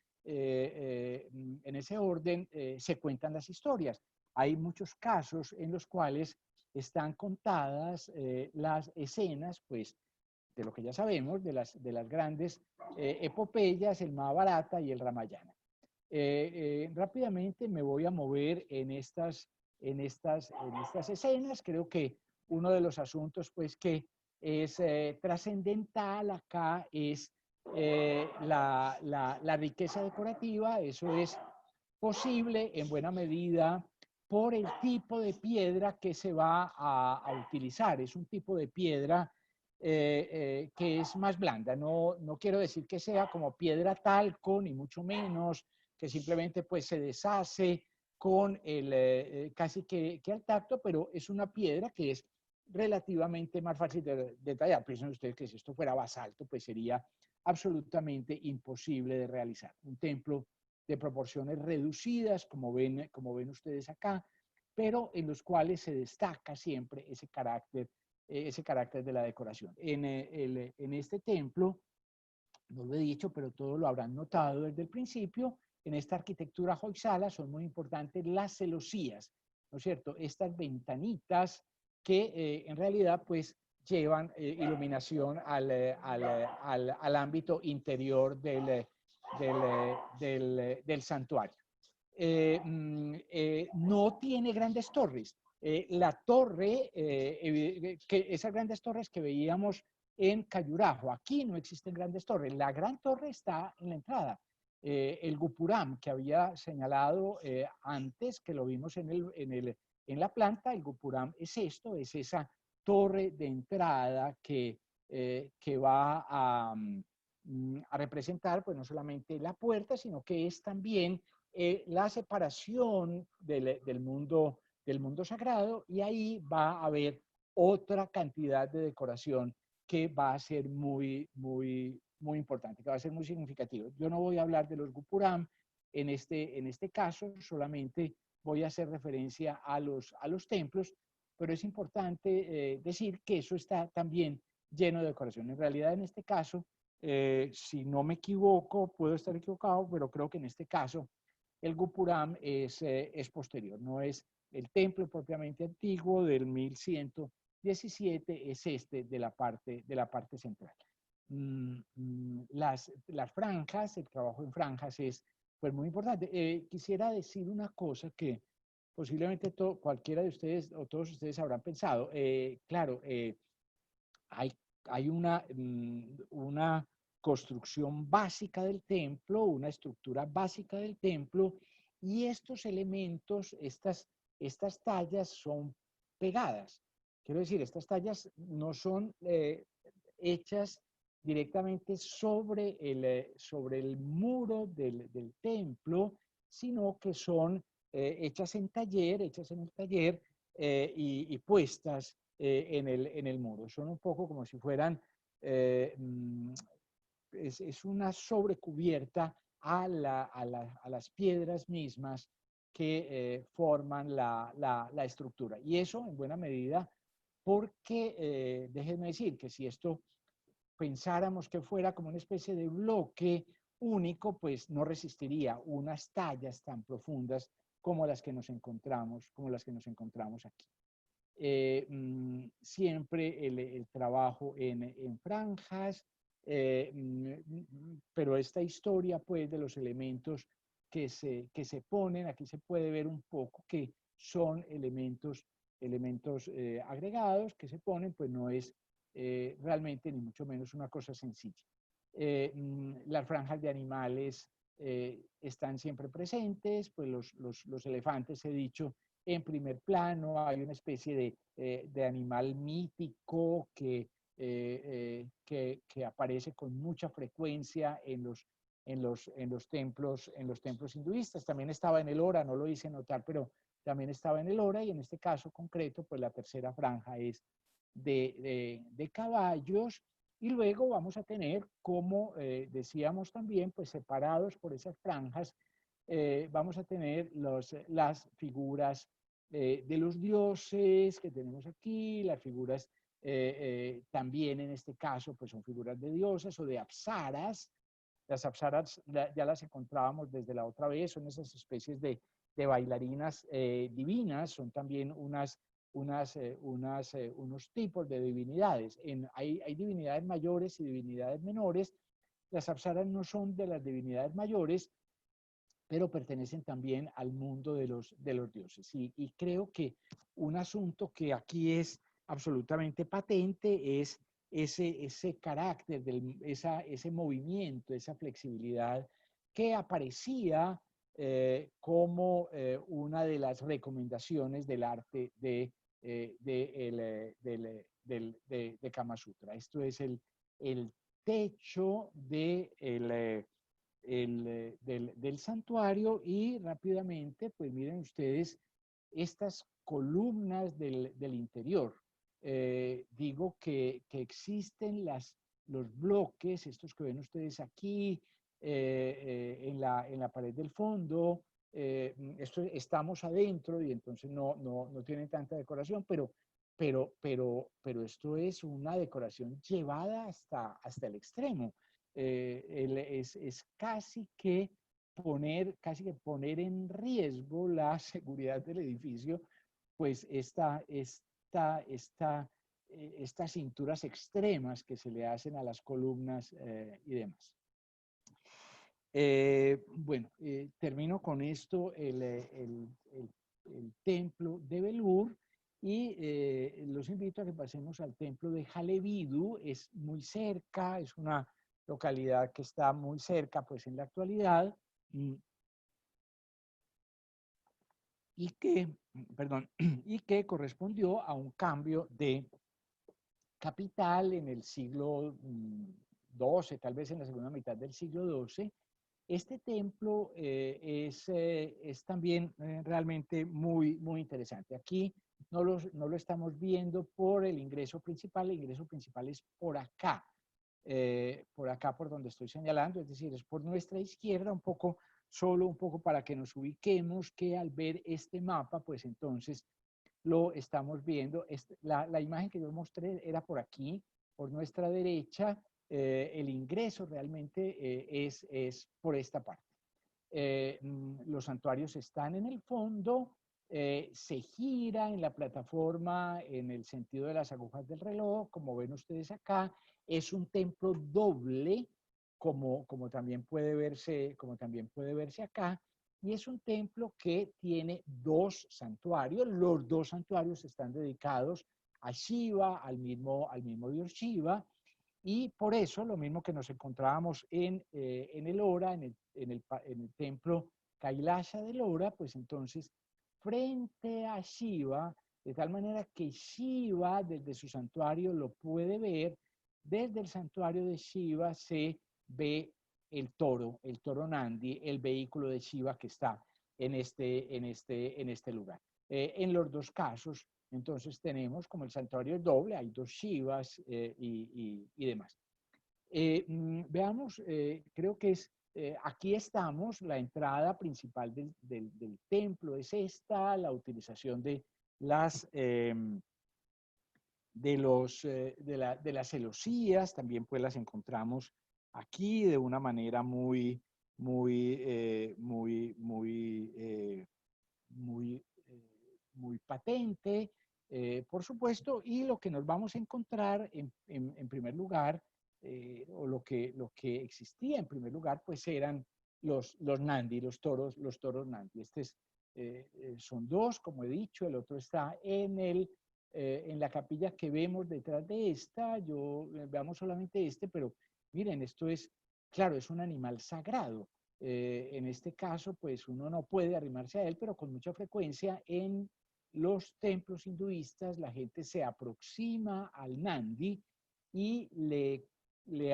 se cuentan las historias. Hay muchos casos en los cuales están contadas las escenas, pues, de lo que ya sabemos, de las grandes epopeyas, el Mahabharata y el Ramayana. Rápidamente me voy a mover en estas escenas. Creo que uno de los asuntos, pues, que es trascendental acá es la riqueza decorativa. Eso es posible en buena medida por el tipo de piedra que se va a utilizar. Es un tipo de piedra que es más blanda. No quiero decir que sea como piedra talco, ni mucho menos, que simplemente pues se deshace con casi que al tacto, pero es una piedra que es relativamente más fácil de tallar. Piensen ustedes que si esto fuera basalto, pues sería absolutamente imposible de realizar. Un templo de proporciones reducidas, como ven ustedes acá, pero en los cuales se destaca siempre ese carácter de la decoración. En este templo, no lo he dicho, pero todos lo habrán notado desde el principio, en esta arquitectura Hoysala son muy importantes las celosías, ¿no es cierto? Estas ventanitas que en realidad pues llevan iluminación al ámbito interior del santuario. No tiene grandes torres. La torre, esas grandes torres que veíamos en Cayurajo, aquí no existen grandes torres. La gran torre está en la entrada. El Gupuram que había señalado antes, que lo vimos en la planta, el Gupuram es esto, es esa torre de entrada que va a representar pues no solamente la puerta, sino que es también la separación del mundo sagrado, y ahí va a haber otra cantidad de decoración que va a ser muy importante, que va a ser muy significativo. Yo no voy a hablar de los Gupuram en este caso, solamente voy a hacer referencia a los templos, pero es importante decir que eso está también lleno de decoración. En realidad, en este caso, si no me equivoco, puedo estar equivocado, pero creo que en este caso el Gupuram es posterior, no es el templo propiamente antiguo del 1117, es de la parte central. Las franjas, el trabajo en franjas es pues muy importante. Quisiera decir una cosa que posiblemente cualquiera de ustedes o todos ustedes habrán pensado. Claro, hay una construcción básica del templo, una estructura básica del templo, y estos elementos, estas tallas son pegadas. Quiero decir, estas tallas no son hechas directamente sobre el muro del templo, sino que son hechas en el taller y puestas en el muro. Son un poco como si fueran, es una sobrecubierta a las piedras mismas que forman la estructura. Y eso en buena medida porque, déjenme decir que si esto pensáramos que fuera como una especie de bloque único, pues no resistiría unas tallas tan profundas como las que nos encontramos aquí. Siempre el trabajo en franjas, pero esta historia pues de los elementos que se ponen, aquí se puede ver un poco que son elementos agregados que se ponen, pues no es realmente ni mucho menos una cosa sencilla. Las franjas de animales están siempre presentes, pues los elefantes, he dicho, en primer plano. Hay una especie de animal mítico que aparece con mucha frecuencia en los templos hinduistas. También estaba en el Ora, no lo hice notar, pero también estaba en el Ora, y en este caso concreto, pues la tercera franja es de caballos, y luego vamos a tener, como decíamos también, pues separados por esas franjas, vamos a tener las figuras de los dioses que tenemos aquí, las figuras también en este caso pues son figuras de diosas o de apsaras. Las apsaras ya las encontrábamos desde la otra vez, son esas especies de bailarinas divinas, son también unos tipos de divinidades. Hay divinidades mayores y divinidades menores. Las apsaras no son de las divinidades mayores, pero pertenecen también al mundo de los dioses. Y creo que un asunto que aquí es absolutamente patente es ese carácter, ese movimiento, esa flexibilidad que aparecía como una de las recomendaciones del arte de Kama Sutra. Esto es el techo del santuario, y rápidamente, pues miren ustedes estas columnas del interior. Digo que existen los bloques, estos que ven ustedes aquí, en la pared del fondo. Estamos adentro y entonces no tienen tanta decoración, pero esto es una decoración llevada hasta el extremo. Es casi que poner en riesgo la seguridad del edificio, pues esta estas cinturas extremas que se le hacen a las columnas y demás. Bueno, termino con esto el templo de Belur y los invito a que pasemos al templo de Halebidu. Es muy cerca, es una localidad que está muy cerca pues en la actualidad y que, perdón, y que correspondió a un cambio de capital en el siglo XII, tal vez en la segunda mitad del siglo XII. Este templo es también realmente muy, muy interesante. Aquí no lo estamos viendo por el ingreso principal es por acá por donde estoy señalando, es decir, es por nuestra izquierda, solo un poco para que nos ubiquemos, que al ver este mapa, pues entonces lo estamos viendo. La imagen que yo mostré era por aquí, por nuestra derecha. El ingreso realmente es por esta parte. Los santuarios están en el fondo, se gira en la plataforma en el sentido de las agujas del reloj, como ven ustedes acá. Es un templo doble, como también puede verse acá, y es un templo que tiene dos santuarios. Los dos santuarios están dedicados a Shiva, al mismo dios Shiva, y por eso lo mismo que nos encontrábamos en Ellora, en el templo Kailasha de Ellora, pues entonces frente a Shiva, de tal manera que Shiva desde su santuario lo puede ver. Desde el santuario de Shiva se ve el toro Nandi, el vehículo de Shiva que está en este lugar. En los dos casos, entonces tenemos como el santuario doble, hay dos Shivas y demás. Veamos, creo que aquí estamos, la entrada principal del templo es esta, la utilización de las celosías, también pues las encontramos aquí de una manera muy patente, por supuesto, y lo que nos vamos a encontrar en primer lugar, o lo que existía en primer lugar, pues eran los Nandi, los toros Nandi. Son dos, como he dicho, el otro está en la capilla que vemos detrás de esta. Veamos solamente pero miren, esto es, claro, es un animal sagrado. En este caso, pues uno no puede arrimarse a él, pero con mucha frecuencia en los templos hinduistas la gente se aproxima al Nandi y le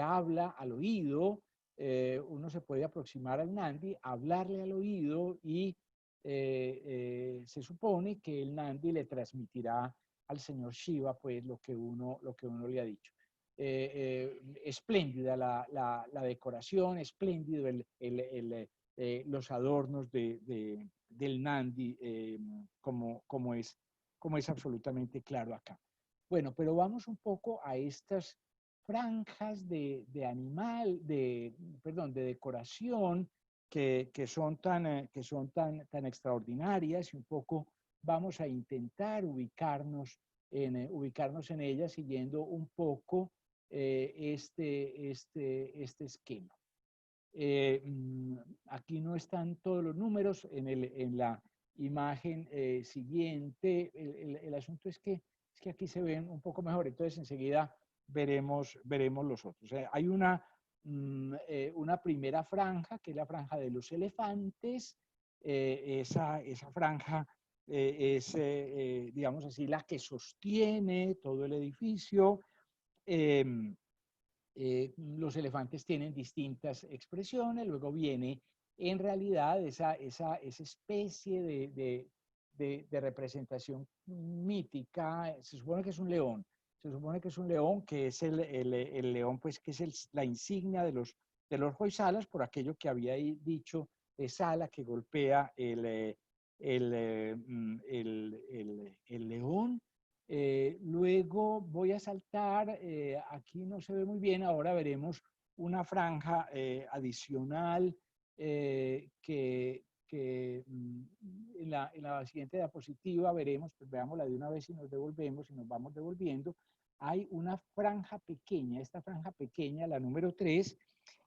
habla al oído. Uno se puede aproximar al Nandi, hablarle al oído y se supone que el Nandi le transmitirá al señor Shiva pues lo que uno le ha dicho. Espléndida la decoración, espléndido los adornos del Nandi, como es absolutamente claro acá. Bueno, pero vamos un poco a estas franjas de decoración que son tan extraordinarias, y un poco vamos a intentar ubicarnos en ellas siguiendo un poco este esquema. Aquí no están todos los números en la imagen siguiente. El asunto es que aquí se ven un poco mejor, entonces enseguida veremos los otros. Hay una primera franja, que es la franja de los elefantes. Esa franja es, digamos así, la que sostiene todo el edificio. Los elefantes tienen distintas expresiones. Luego viene en realidad esa especie de representación mítica. Se supone que es un león. Que es el león, pues, que es la insignia de los Hoysalas, por aquello que había dicho de Sala, que golpea el león. Luego voy a saltar, aquí no se ve muy bien, ahora veremos una franja adicional en en la siguiente diapositiva veremos, pues veámosla de una vez y nos devolvemos y nos vamos devolviendo. Hay una franja pequeña, esta franja pequeña, la número 3,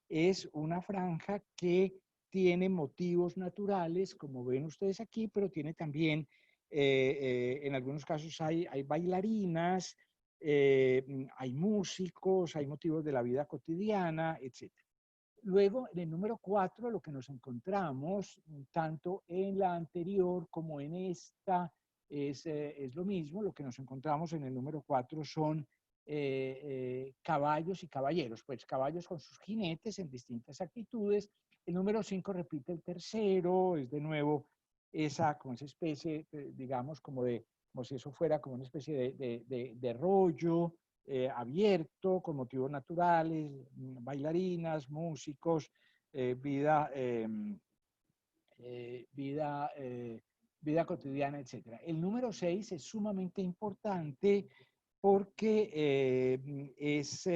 es una franja que tiene motivos naturales, como ven ustedes aquí, pero tiene también, en algunos casos hay bailarinas, hay músicos, hay motivos de la vida cotidiana, etc. Luego, en el número 4, lo que nos encontramos, tanto en la anterior como en esta, es lo mismo. Lo que nos encontramos en el número 4 son caballos y caballeros, pues caballos con sus jinetes en distintas actitudes. El número 5 repite el tercero, es de nuevo como esa especie, digamos, como si eso fuera como una especie de rollo, abierto, con motivos naturales, bailarinas, músicos, vida, vida, vida cotidiana, etc. El número 6 es sumamente importante porque es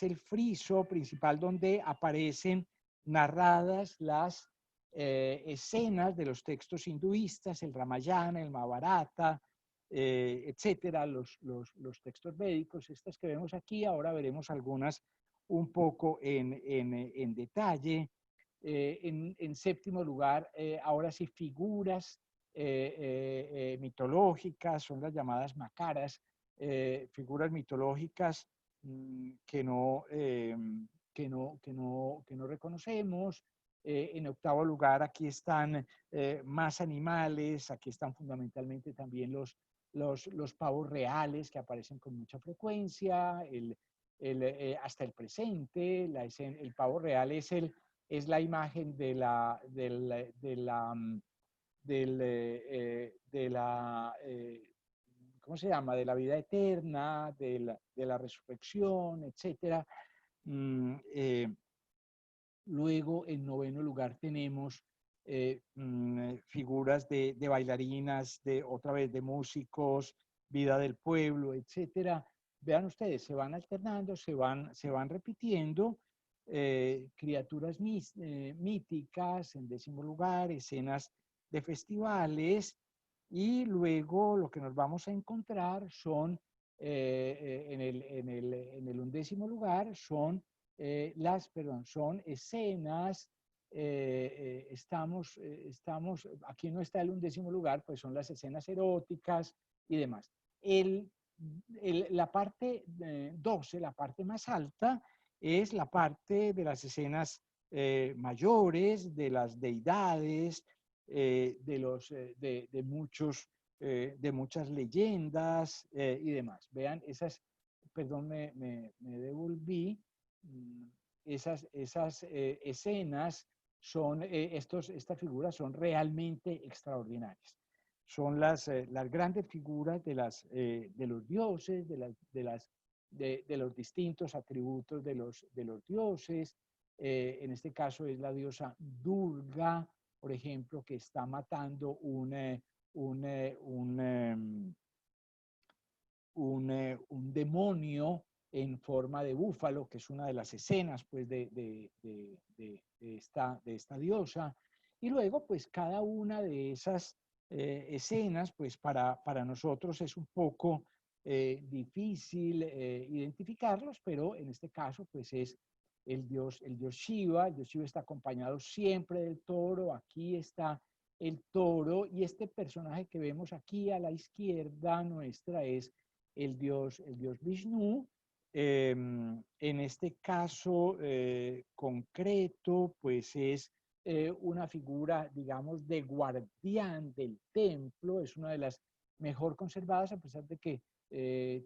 el friso principal donde aparecen narradas las escenas de los textos hinduistas, el Ramayana, el Mahabharata, etcétera, los textos védicos, estas que vemos aquí. Ahora veremos algunas un poco en detalle. En séptimo lugar, ahora sí, figuras mitológicas, son las llamadas macaras, figuras mitológicas que no reconocemos. En octavo lugar, aquí están más animales, aquí están fundamentalmente también los pavos reales que aparecen con mucha frecuencia, hasta el presente. El pavo real es la imagen ¿cómo se llama? De la vida eterna, de la resurrección, etc. Luego, en noveno lugar, tenemos figuras de bailarinas, otra vez de músicos, vida del pueblo, etcétera. Vean ustedes, se van alternando, se van repitiendo. Criaturas míticas, en décimo lugar, escenas de festivales, y luego lo que nos vamos a encontrar son, en el undécimo lugar, son son escenas. Aquí no está el undécimo lugar, pues son las escenas eróticas y demás. La parte 12, la parte más alta, es la parte de las escenas mayores, de las deidades, de muchas leyendas y demás. Vean, perdón, me devolví. Esas escenas estas figuras son realmente extraordinarias. Son las grandes figuras de los dioses, de los distintos atributos de los dioses. En este caso es la diosa Durga, por ejemplo, que está matando un demonio en forma de búfalo, que es una de las escenas, pues, de esta diosa. Y luego, pues, cada una de esas escenas, pues, para nosotros es un poco difícil identificarlos, pero en este caso, pues, es el dios Shiva. El dios Shiva está acompañado siempre del toro. Aquí está el toro, y este personaje que vemos aquí a la izquierda nuestra es el dios Vishnu. En este caso concreto, pues es una figura, digamos, de guardián del templo. Es una de las mejor conservadas, a pesar de que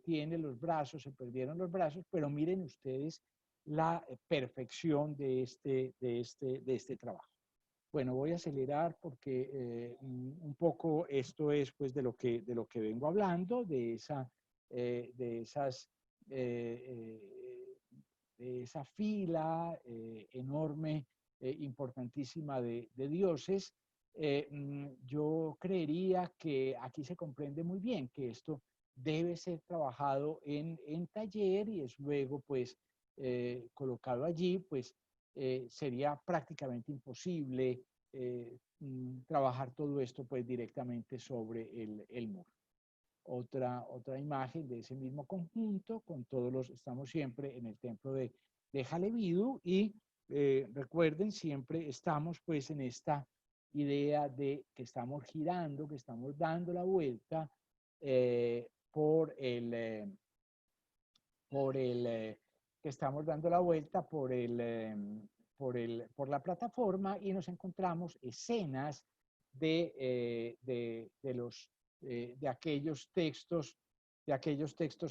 tiene los brazos, se perdieron los brazos, pero miren ustedes la perfección de este trabajo. Bueno, voy a acelerar porque un poco esto es, pues, de lo que vengo hablando, de esa fila enorme, importantísima de dioses. Yo creería que aquí se comprende muy bien que esto debe ser trabajado en taller, y es luego, pues, colocado allí. Pues sería prácticamente imposible trabajar todo esto pues directamente sobre el muro. Otra imagen de ese mismo conjunto, con todos los, estamos siempre en el templo de Jalebidu y recuerden, siempre estamos pues en esta idea de que estamos girando, que estamos dando la vuelta que estamos dando la vuelta por la plataforma y nos encontramos escenas de aquellos textos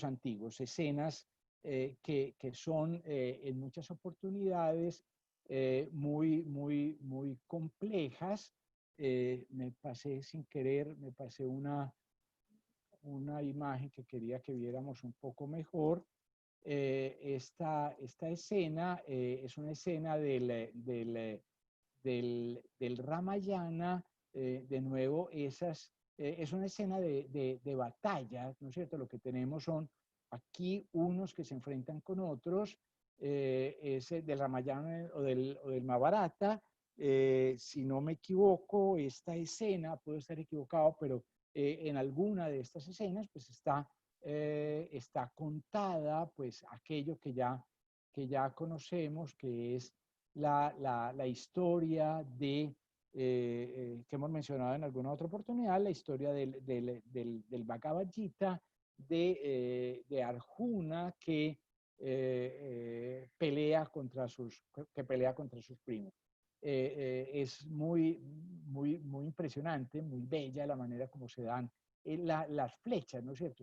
antiguos, escenas que son en muchas oportunidades muy complejas. Me pasé sin querer, me pasé una imagen que quería que viéramos un poco mejor. Esta escena es una escena del Ramayana, de nuevo, es una escena de batalla, ¿no es cierto? Lo que tenemos son aquí unos que se enfrentan con otros, del Ramayana o del Mahabharata. Si no me equivoco, esta escena, puedo estar equivocado, pero en alguna de estas escenas pues está contada pues aquello que ya conocemos, que es la historia que hemos mencionado en alguna otra oportunidad, la historia del Bhagavad Gita, de Arjuna que pelea contra sus primos. Es muy impresionante, muy bella la manera como se dan las flechas, ¿no es cierto?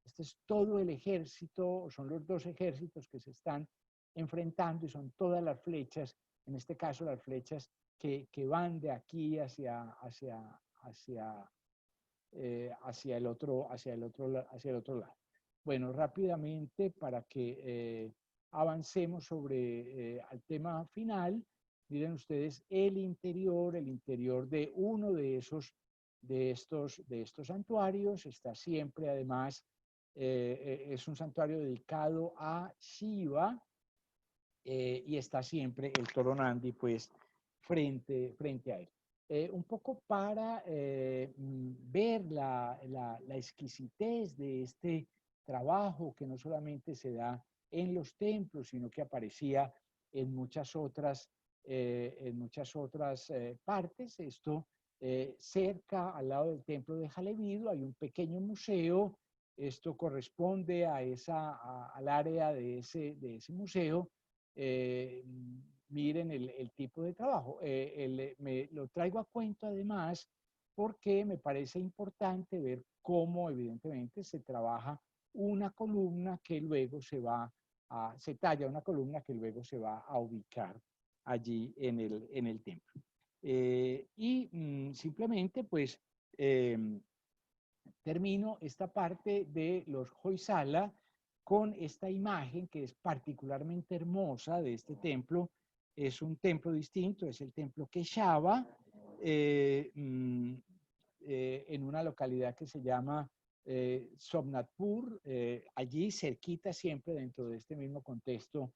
Este es todo el ejército, son los dos ejércitos que se están enfrentando y son todas las flechas, en este caso las flechas que van de aquí hacia el otro lado. Bueno, rápidamente para que avancemos sobre al tema final, miren ustedes el interior de uno de estos santuarios. Está siempre, además, es un santuario dedicado a Shiva, y está siempre el toro Nandi pues frente a él. Un poco para ver la exquisitez de este trabajo que no solamente se da en los templos, sino que aparecía en muchas otras partes. Esto cerca, al lado del templo de Jalebidu, hay un pequeño museo. Esto corresponde al área de ese museo. Miren el tipo de trabajo. Me lo traigo a cuento además porque me parece importante ver cómo evidentemente se trabaja una columna que luego se talla una columna que luego se va a ubicar allí en el templo. Simplemente pues termino esta parte de los Hoysala con esta imagen que es particularmente hermosa de este templo. Es un templo distinto, es el templo Keshava, en una localidad que se llama Somnathpur, allí cerquita, siempre dentro de este mismo contexto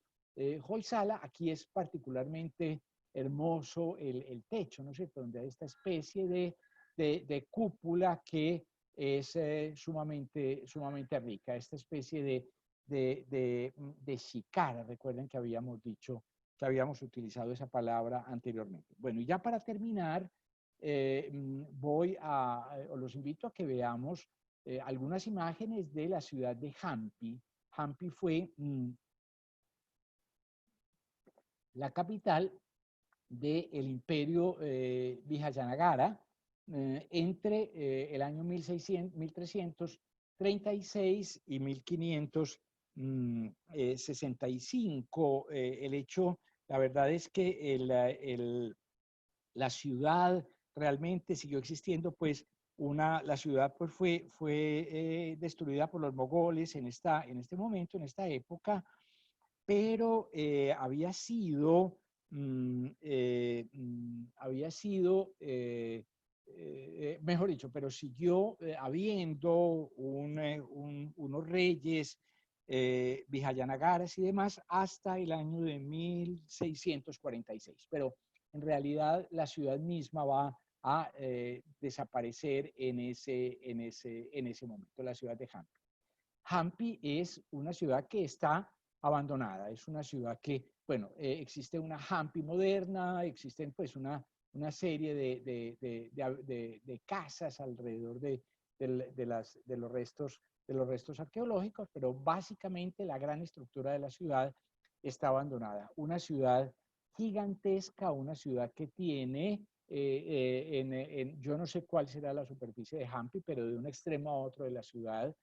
Hoysala. Aquí es particularmente hermoso el techo, ¿no es cierto?, donde hay esta especie de cúpula que es sumamente rica, esta especie de shikara. Recuerden que habíamos utilizado esa palabra anteriormente. Bueno, y ya para terminar, los invito a que veamos algunas imágenes de la ciudad de Hampi. Hampi fue la capital del imperio Vijayanagara entre el año 1336 y 1565. La verdad es que la ciudad realmente siguió existiendo, pues la ciudad pues fue destruida por los mogoles en este momento, en esta época, pero había sido mejor dicho, pero siguió habiendo unos reyes Vijayanagaras y demás hasta el año de 1646. Pero en realidad la ciudad misma va a desaparecer en ese momento, la ciudad de Hampi. Hampi es una ciudad que está abandonada, es una ciudad que, bueno, existe una Hampi moderna, existen pues una serie de casas alrededor de los restos arqueológicos, pero básicamente la gran estructura de la ciudad está abandonada. Una ciudad gigantesca, una ciudad que tiene, yo no sé cuál será la superficie de Hampi, pero de un extremo a otro de la ciudad,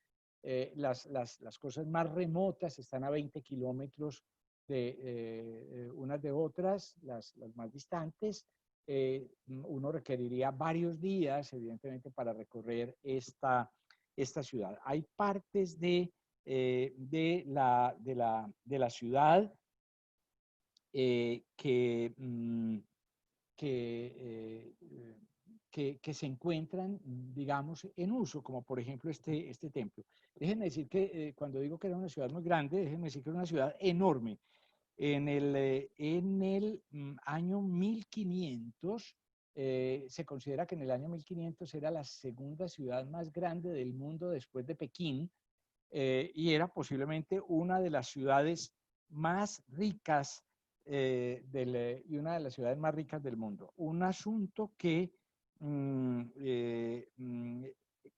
las cosas más remotas están a 20 kilómetros unas de otras, las más distantes. Uno requeriría varios días, evidentemente, para recorrer esta ciudad. Hay partes de la ciudad que se encuentran, digamos, en uso, como por ejemplo este templo. Déjenme decir que cuando digo que era una ciudad muy grande, déjenme decir que era una ciudad enorme. En el año 1500, se considera que en el año 1500 era la segunda ciudad más grande del mundo después de Pekín, y era posiblemente una de las ciudades más ricas y una de las ciudades más ricas del mundo. Un asunto que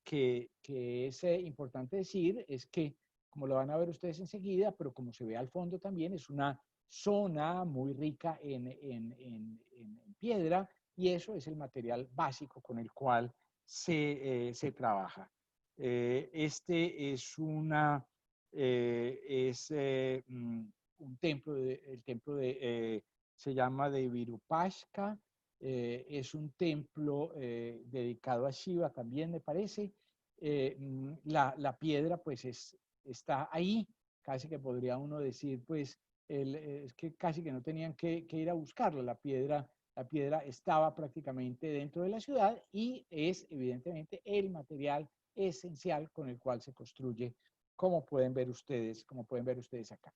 es importante decir es que, como lo van a ver ustedes enseguida, pero como se ve al fondo también, es una zona muy rica en piedra, y eso es el material básico con el cual se trabaja. Este es un templo, se llama de Virupaksha. Es un templo dedicado a Shiva también, me parece. La piedra pues está ahí, casi que podría uno decir, pues, es que casi que no tenían que ir a buscarla. La piedra estaba prácticamente dentro de la ciudad y es evidentemente el material esencial con el cual se construye, como pueden ver ustedes acá.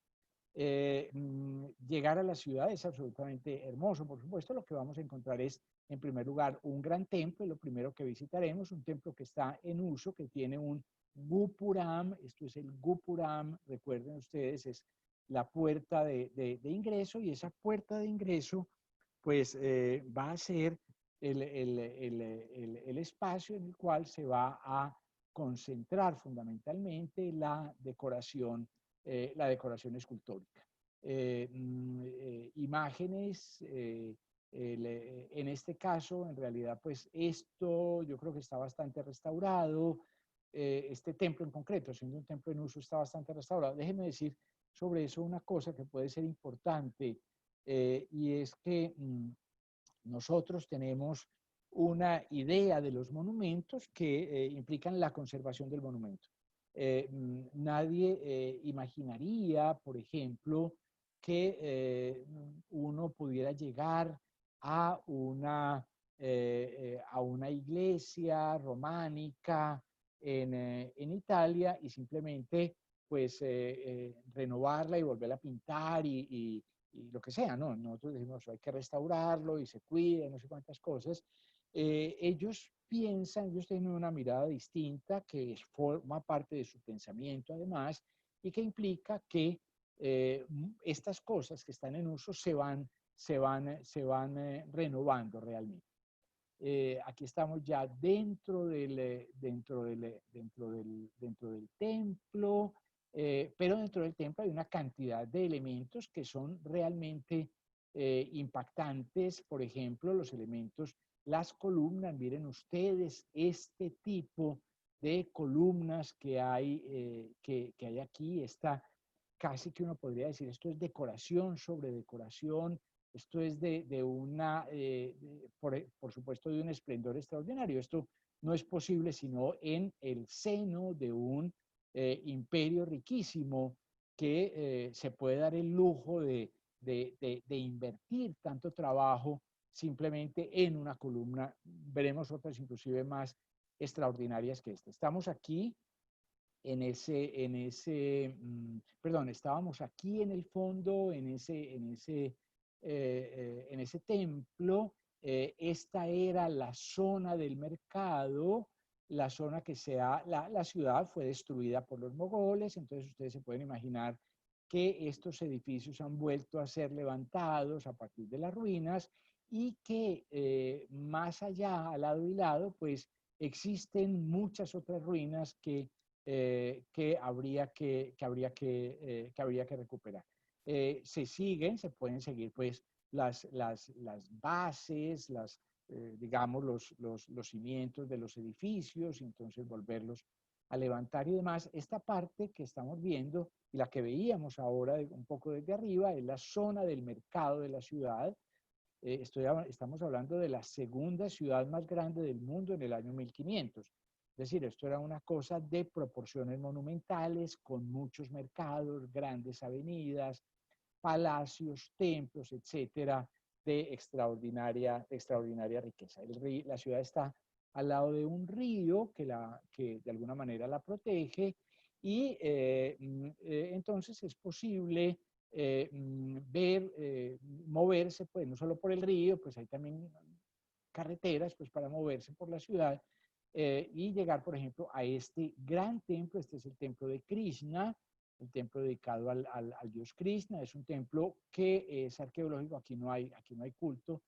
Llegar a la ciudad es absolutamente hermoso. Por supuesto, lo que vamos a encontrar es, en primer lugar, un gran templo, lo primero que visitaremos, un templo que está en uso, que tiene un Gupuram. Esto es el Gupuram, recuerden ustedes, es la puerta de ingreso, y esa puerta de ingreso pues va a ser el espacio en el cual se va a concentrar fundamentalmente la decoración escultórica. Imágenes, en este caso, en realidad, pues esto yo creo que está bastante restaurado. Este templo en concreto, siendo un templo en uso, está bastante restaurado. Déjenme decir sobre eso una cosa que puede ser importante, y es que nosotros tenemos una idea de los monumentos que implican la conservación del monumento. Nadie imaginaría, por ejemplo, que uno pudiera llegar a una iglesia románica en Italia y simplemente pues renovarla y volverla a pintar y lo que sea, ¿no? Nosotros decimos, hay que restaurarlo y se cuida, no sé cuántas cosas. Ellos piensan, ellos tienen una mirada distinta que forma parte de su pensamiento además, y que implica que estas cosas que están en uso se van renovando realmente. Aquí estamos ya dentro del templo, pero dentro del templo hay una cantidad de elementos que son realmente impactantes. Por ejemplo, los elementos, las columnas. Miren ustedes este tipo de columnas que hay aquí. Está casi que uno podría decir, esto es decoración sobre decoración. Esto es por supuesto, de un esplendor extraordinario. Esto no es posible sino en el seno de un imperio riquísimo que se puede dar el lujo de invertir tanto trabajo simplemente en una columna. Veremos otras inclusive más extraordinarias que esta. Estamos aquí estábamos aquí en el fondo, en ese en ese templo. Esta era la zona del mercado, la zona que la ciudad fue destruida por los mogoles, entonces ustedes se pueden imaginar que estos edificios han vuelto a ser levantados a partir de las ruinas y que más allá, al lado y lado, pues existen muchas otras ruinas que habría que recuperar. Se pueden seguir pues las bases, digamos, los cimientos de los edificios, y entonces volverlos a levantar y demás. Esta parte que estamos viendo y la que veíamos ahora un poco desde arriba es la zona del mercado de la ciudad. Estamos hablando de la segunda ciudad más grande del mundo en el año 1500. Es decir, esto era una cosa de proporciones monumentales, con muchos mercados, grandes avenidas, palacios, templos, etcétera, de extraordinaria riqueza. La ciudad está al lado de un río que de alguna manera la protege y entonces es posible moverse, pues no solo por el río, pues hay también carreteras pues para moverse por la ciudad y llegar, por ejemplo, a este gran templo. Este es el templo de Krishna, el templo dedicado al dios Krishna. Es un templo que es arqueológico, aquí no hay culto.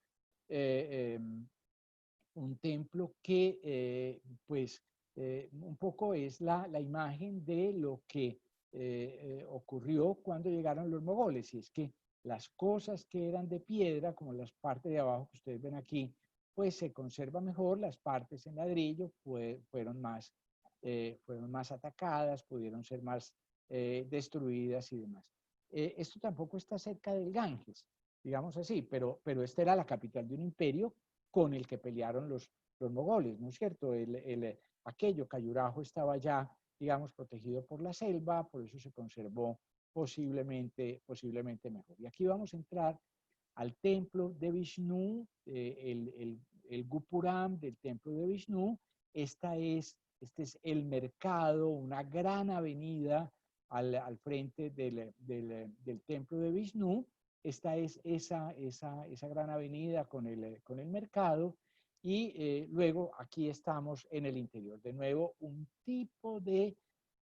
Un templo que pues un poco es la imagen de lo que ocurrió cuando llegaron los mogoles, y es que las cosas que eran de piedra, como las partes de abajo que ustedes ven aquí, pues se conserva mejor. Las partes en ladrillo fueron más atacadas, pudieron ser más destruidas y demás. Esto tampoco está cerca del Ganges, digamos así, pero esta era la capital de un imperio con el que pelearon los mogoles, ¿no es cierto? Aquello, Khajuraho, estaba ya, digamos, protegido por la selva, por eso se conservó posiblemente mejor. Y aquí vamos a entrar al templo de Vishnu, el Gupuram del templo de Vishnu. Este es el mercado, una gran avenida al frente del templo de Vishnu. Esta es esa gran avenida con el mercado, y luego aquí estamos en el interior. De nuevo, un tipo de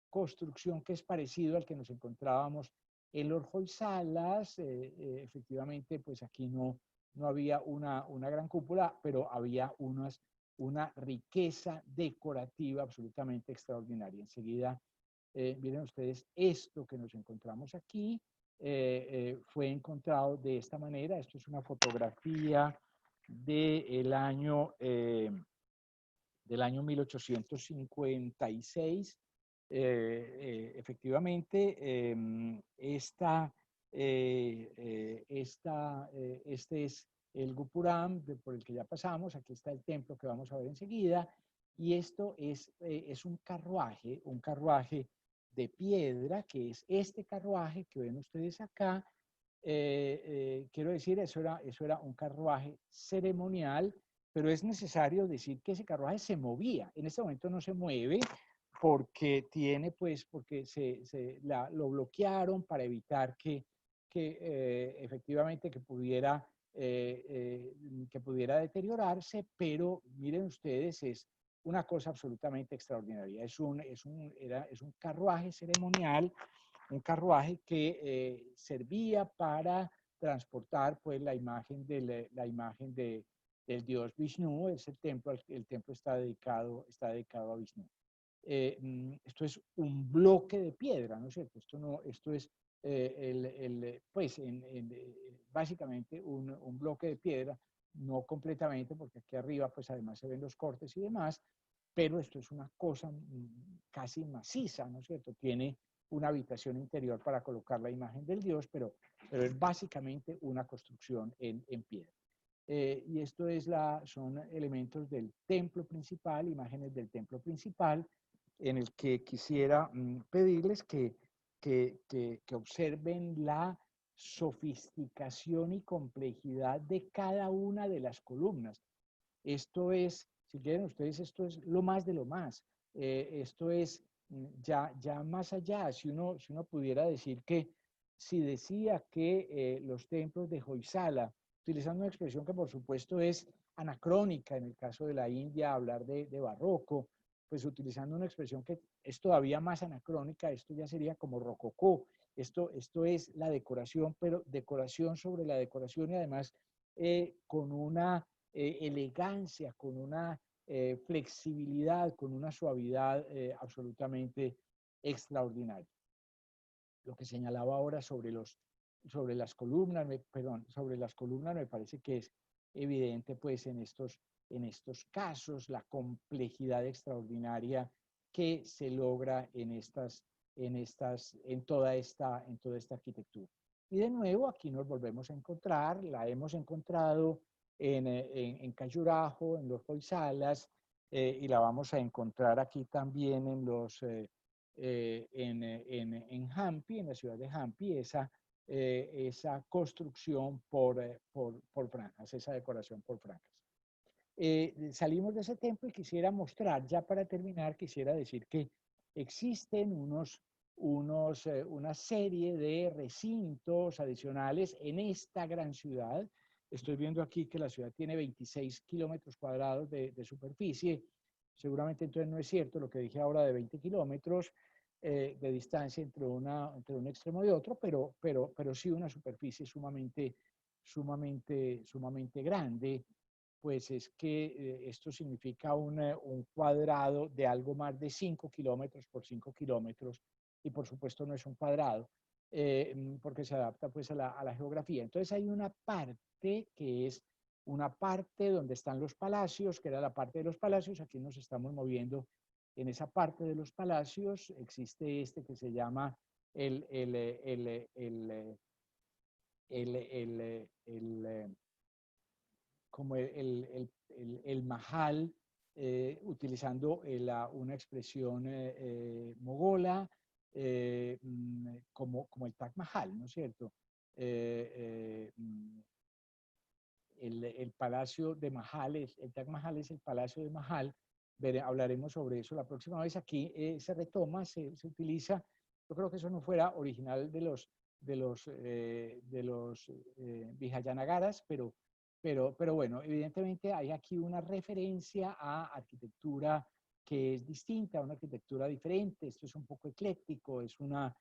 construcción que es parecido al que nos encontrábamos en los Hoysalas. Efectivamente, pues aquí no había una gran cúpula, pero había una riqueza decorativa absolutamente extraordinaria. Enseguida, miren ustedes, esto que nos encontramos aquí fue encontrado de esta manera. Esto es una fotografía del año 1856. Efectivamente, este es el Gupuram por el que ya pasamos. Aquí está el templo que vamos a ver enseguida, y esto es un carruaje de piedra, que es este carruaje que ven ustedes acá. Quiero decir, eso era un carruaje ceremonial, pero es necesario decir que ese carruaje se movía. En este momento no se mueve porque lo bloquearon para evitar que efectivamente que pudiera deteriorarse, pero miren ustedes, es una cosa absolutamente extraordinaria. Es un carruaje ceremonial, un carruaje que servía para transportar pues la imagen del dios Vishnu. Es el templo está dedicado a Vishnu. Esto es un bloque de piedra, ¿no es cierto? Esto es básicamente un bloque de piedra, no completamente, porque aquí arriba pues además se ven los cortes y demás, pero esto es una cosa casi maciza, ¿no es cierto? Tiene una habitación interior para colocar la imagen del dios, pero es básicamente una construcción en piedra. Y esto son elementos del templo principal, imágenes del templo principal, en el que quisiera pedirles que observen la sofisticación y complejidad de cada una de las columnas. Esto es, si quieren ustedes, esto es lo más de lo más. Esto es ya más allá. Si uno pudiera decir que si decía que los templos de Hoysala, utilizando una expresión que por supuesto es anacrónica en el caso de la India, hablar de barroco, pues utilizando una expresión que es todavía más anacrónica, esto ya sería como rococó. Esto es la decoración, pero decoración sobre la decoración y además con una elegancia, con una flexibilidad, con una suavidad absolutamente extraordinaria. Lo que señalaba ahora sobre las columnas, sobre las columnas me parece que es evidente pues en estos casos la complejidad extraordinaria que se logra en toda esta arquitectura. Y de nuevo aquí nos volvemos a encontrar, la hemos encontrado en Khajuraho, en los Hoysalas, y la vamos a encontrar aquí también en Hampi, en la ciudad de Hampi, esa construcción por franjas, esa decoración por franjas. Salimos de ese templo y quisiera mostrar, ya para terminar, quisiera decir que existen una serie de recintos adicionales en esta gran ciudad. Estoy viendo aquí que la ciudad tiene 26 kilómetros cuadrados de superficie. Seguramente entonces no es cierto lo que dije ahora de 20 kilómetros de distancia entre un extremo y otro, pero sí una superficie sumamente grande. Pues es que esto significa un cuadrado de algo más de 5 kilómetros por 5 kilómetros, y por supuesto no es un cuadrado, porque se adapta pues a la geografía. Entonces hay una parte que es una parte donde están los palacios, que era la parte de los palacios. Aquí nos estamos moviendo en esa parte de los palacios. Existe este que se llama el, el, el, el, el, el, el como el Mahal, utilizando una expresión mogola, como el Taj Mahal, ¿no es cierto? El palacio de Mahal, el Taj Mahal es el palacio de Mahal. Hablaremos sobre eso la próxima vez. Aquí se retoma, se utiliza. Yo creo que eso no fuera original de los Vijayanagaras, pero bueno, evidentemente hay aquí una referencia a arquitectura que es distinta, a una arquitectura diferente. Esto es un poco ecléctico, son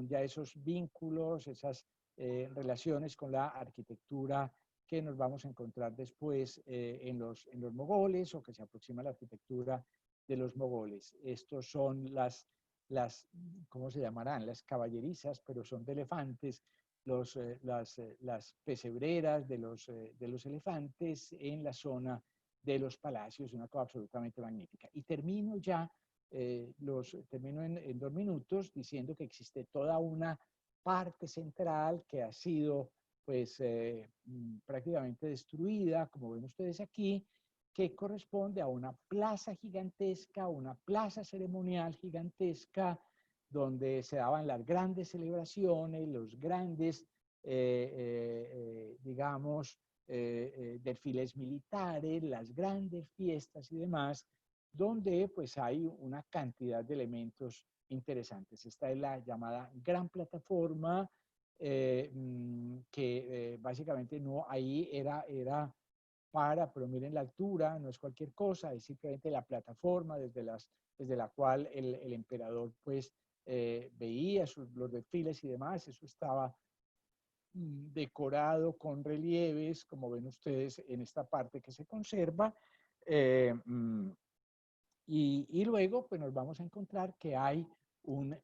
ya esos vínculos, esas relaciones con la arquitectura que nos vamos a encontrar después en los mogoles, o que se aproxima a la arquitectura de los mogoles. Estos son ¿cómo se llamarán? Las caballerizas, pero son de elefantes, las pesebreras de los elefantes en la zona de los palacios, una cosa absolutamente magnífica. Y termino en 2 minutos diciendo que existe toda una parte central que ha sido pues prácticamente destruida, como ven ustedes aquí, que corresponde a una plaza gigantesca, una plaza ceremonial gigantesca, donde se daban las grandes celebraciones, los grandes, digamos, desfiles militares, las grandes fiestas y demás, donde pues hay una cantidad de elementos interesantes. Esta es la llamada Gran Plataforma, que básicamente no, ahí era pero miren la altura, no es cualquier cosa, es simplemente la plataforma desde la cual el emperador pues veía los desfiles y demás. Eso estaba decorado con relieves, como ven ustedes en esta parte que se conserva. Y luego pues nos vamos a encontrar que hay un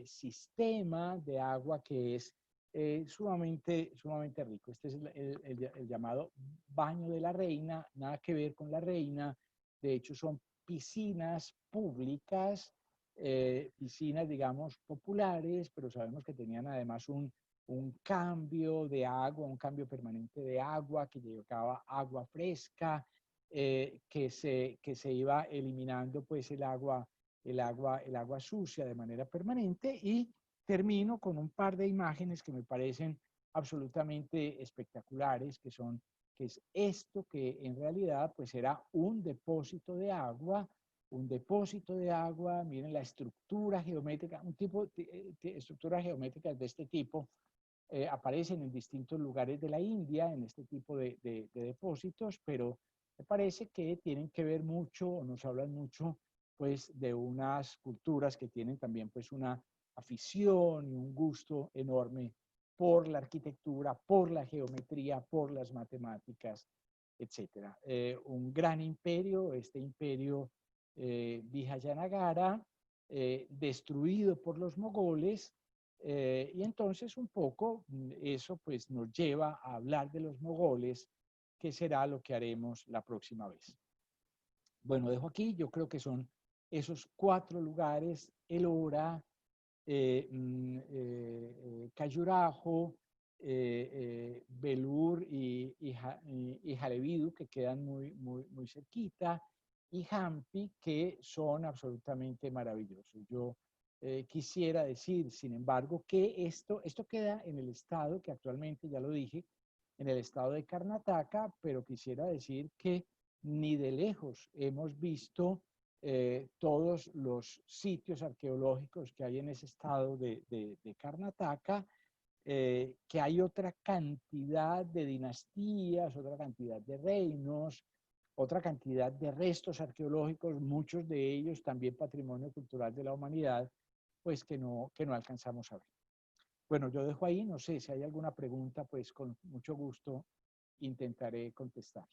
sistema de agua que es sumamente rico. Este es el llamado baño de la reina, nada que ver con la reina. De hecho son piscinas públicas, piscinas digamos populares, pero sabemos que tenían además un cambio de agua, un cambio permanente de agua, que llegaba agua fresca, que se iba eliminando pues el agua sucia de manera permanente. Y termino con un par de imágenes que me parecen absolutamente espectaculares, que es esto, que en realidad pues era un depósito de agua, un depósito de agua, miren la estructura geométrica, un tipo de estructuras geométricas de este tipo aparecen en distintos lugares de la India, en este tipo de depósitos, pero me parece que tienen que ver mucho, o nos hablan mucho, pues, de unas culturas que tienen también, pues, una afición y un gusto enorme por la arquitectura, por la geometría, por las matemáticas, etcétera. Un gran imperio, este imperio Vijayanagara, destruido por los mogoles, y entonces un poco eso pues nos lleva a hablar de los mogoles, que será lo que haremos la próxima vez. Bueno, dejo aquí, yo creo que son esos 4 lugares: Ellora, Khajuraho, Belur y Halebidu, que quedan muy cerquita, y Hampi, que son absolutamente maravillosos. Yo quisiera decir, sin embargo, que esto queda en el estado, que actualmente, ya lo dije, en el estado de Karnataka, pero quisiera decir que ni de lejos hemos visto todos los sitios arqueológicos que hay en ese estado de Karnataka, que hay otra cantidad de dinastías, otra cantidad de reinos, otra cantidad de restos arqueológicos, muchos de ellos también patrimonio cultural de la humanidad, pues que no alcanzamos a ver. Bueno, yo dejo ahí, no sé si hay alguna pregunta, pues con mucho gusto intentaré contestar.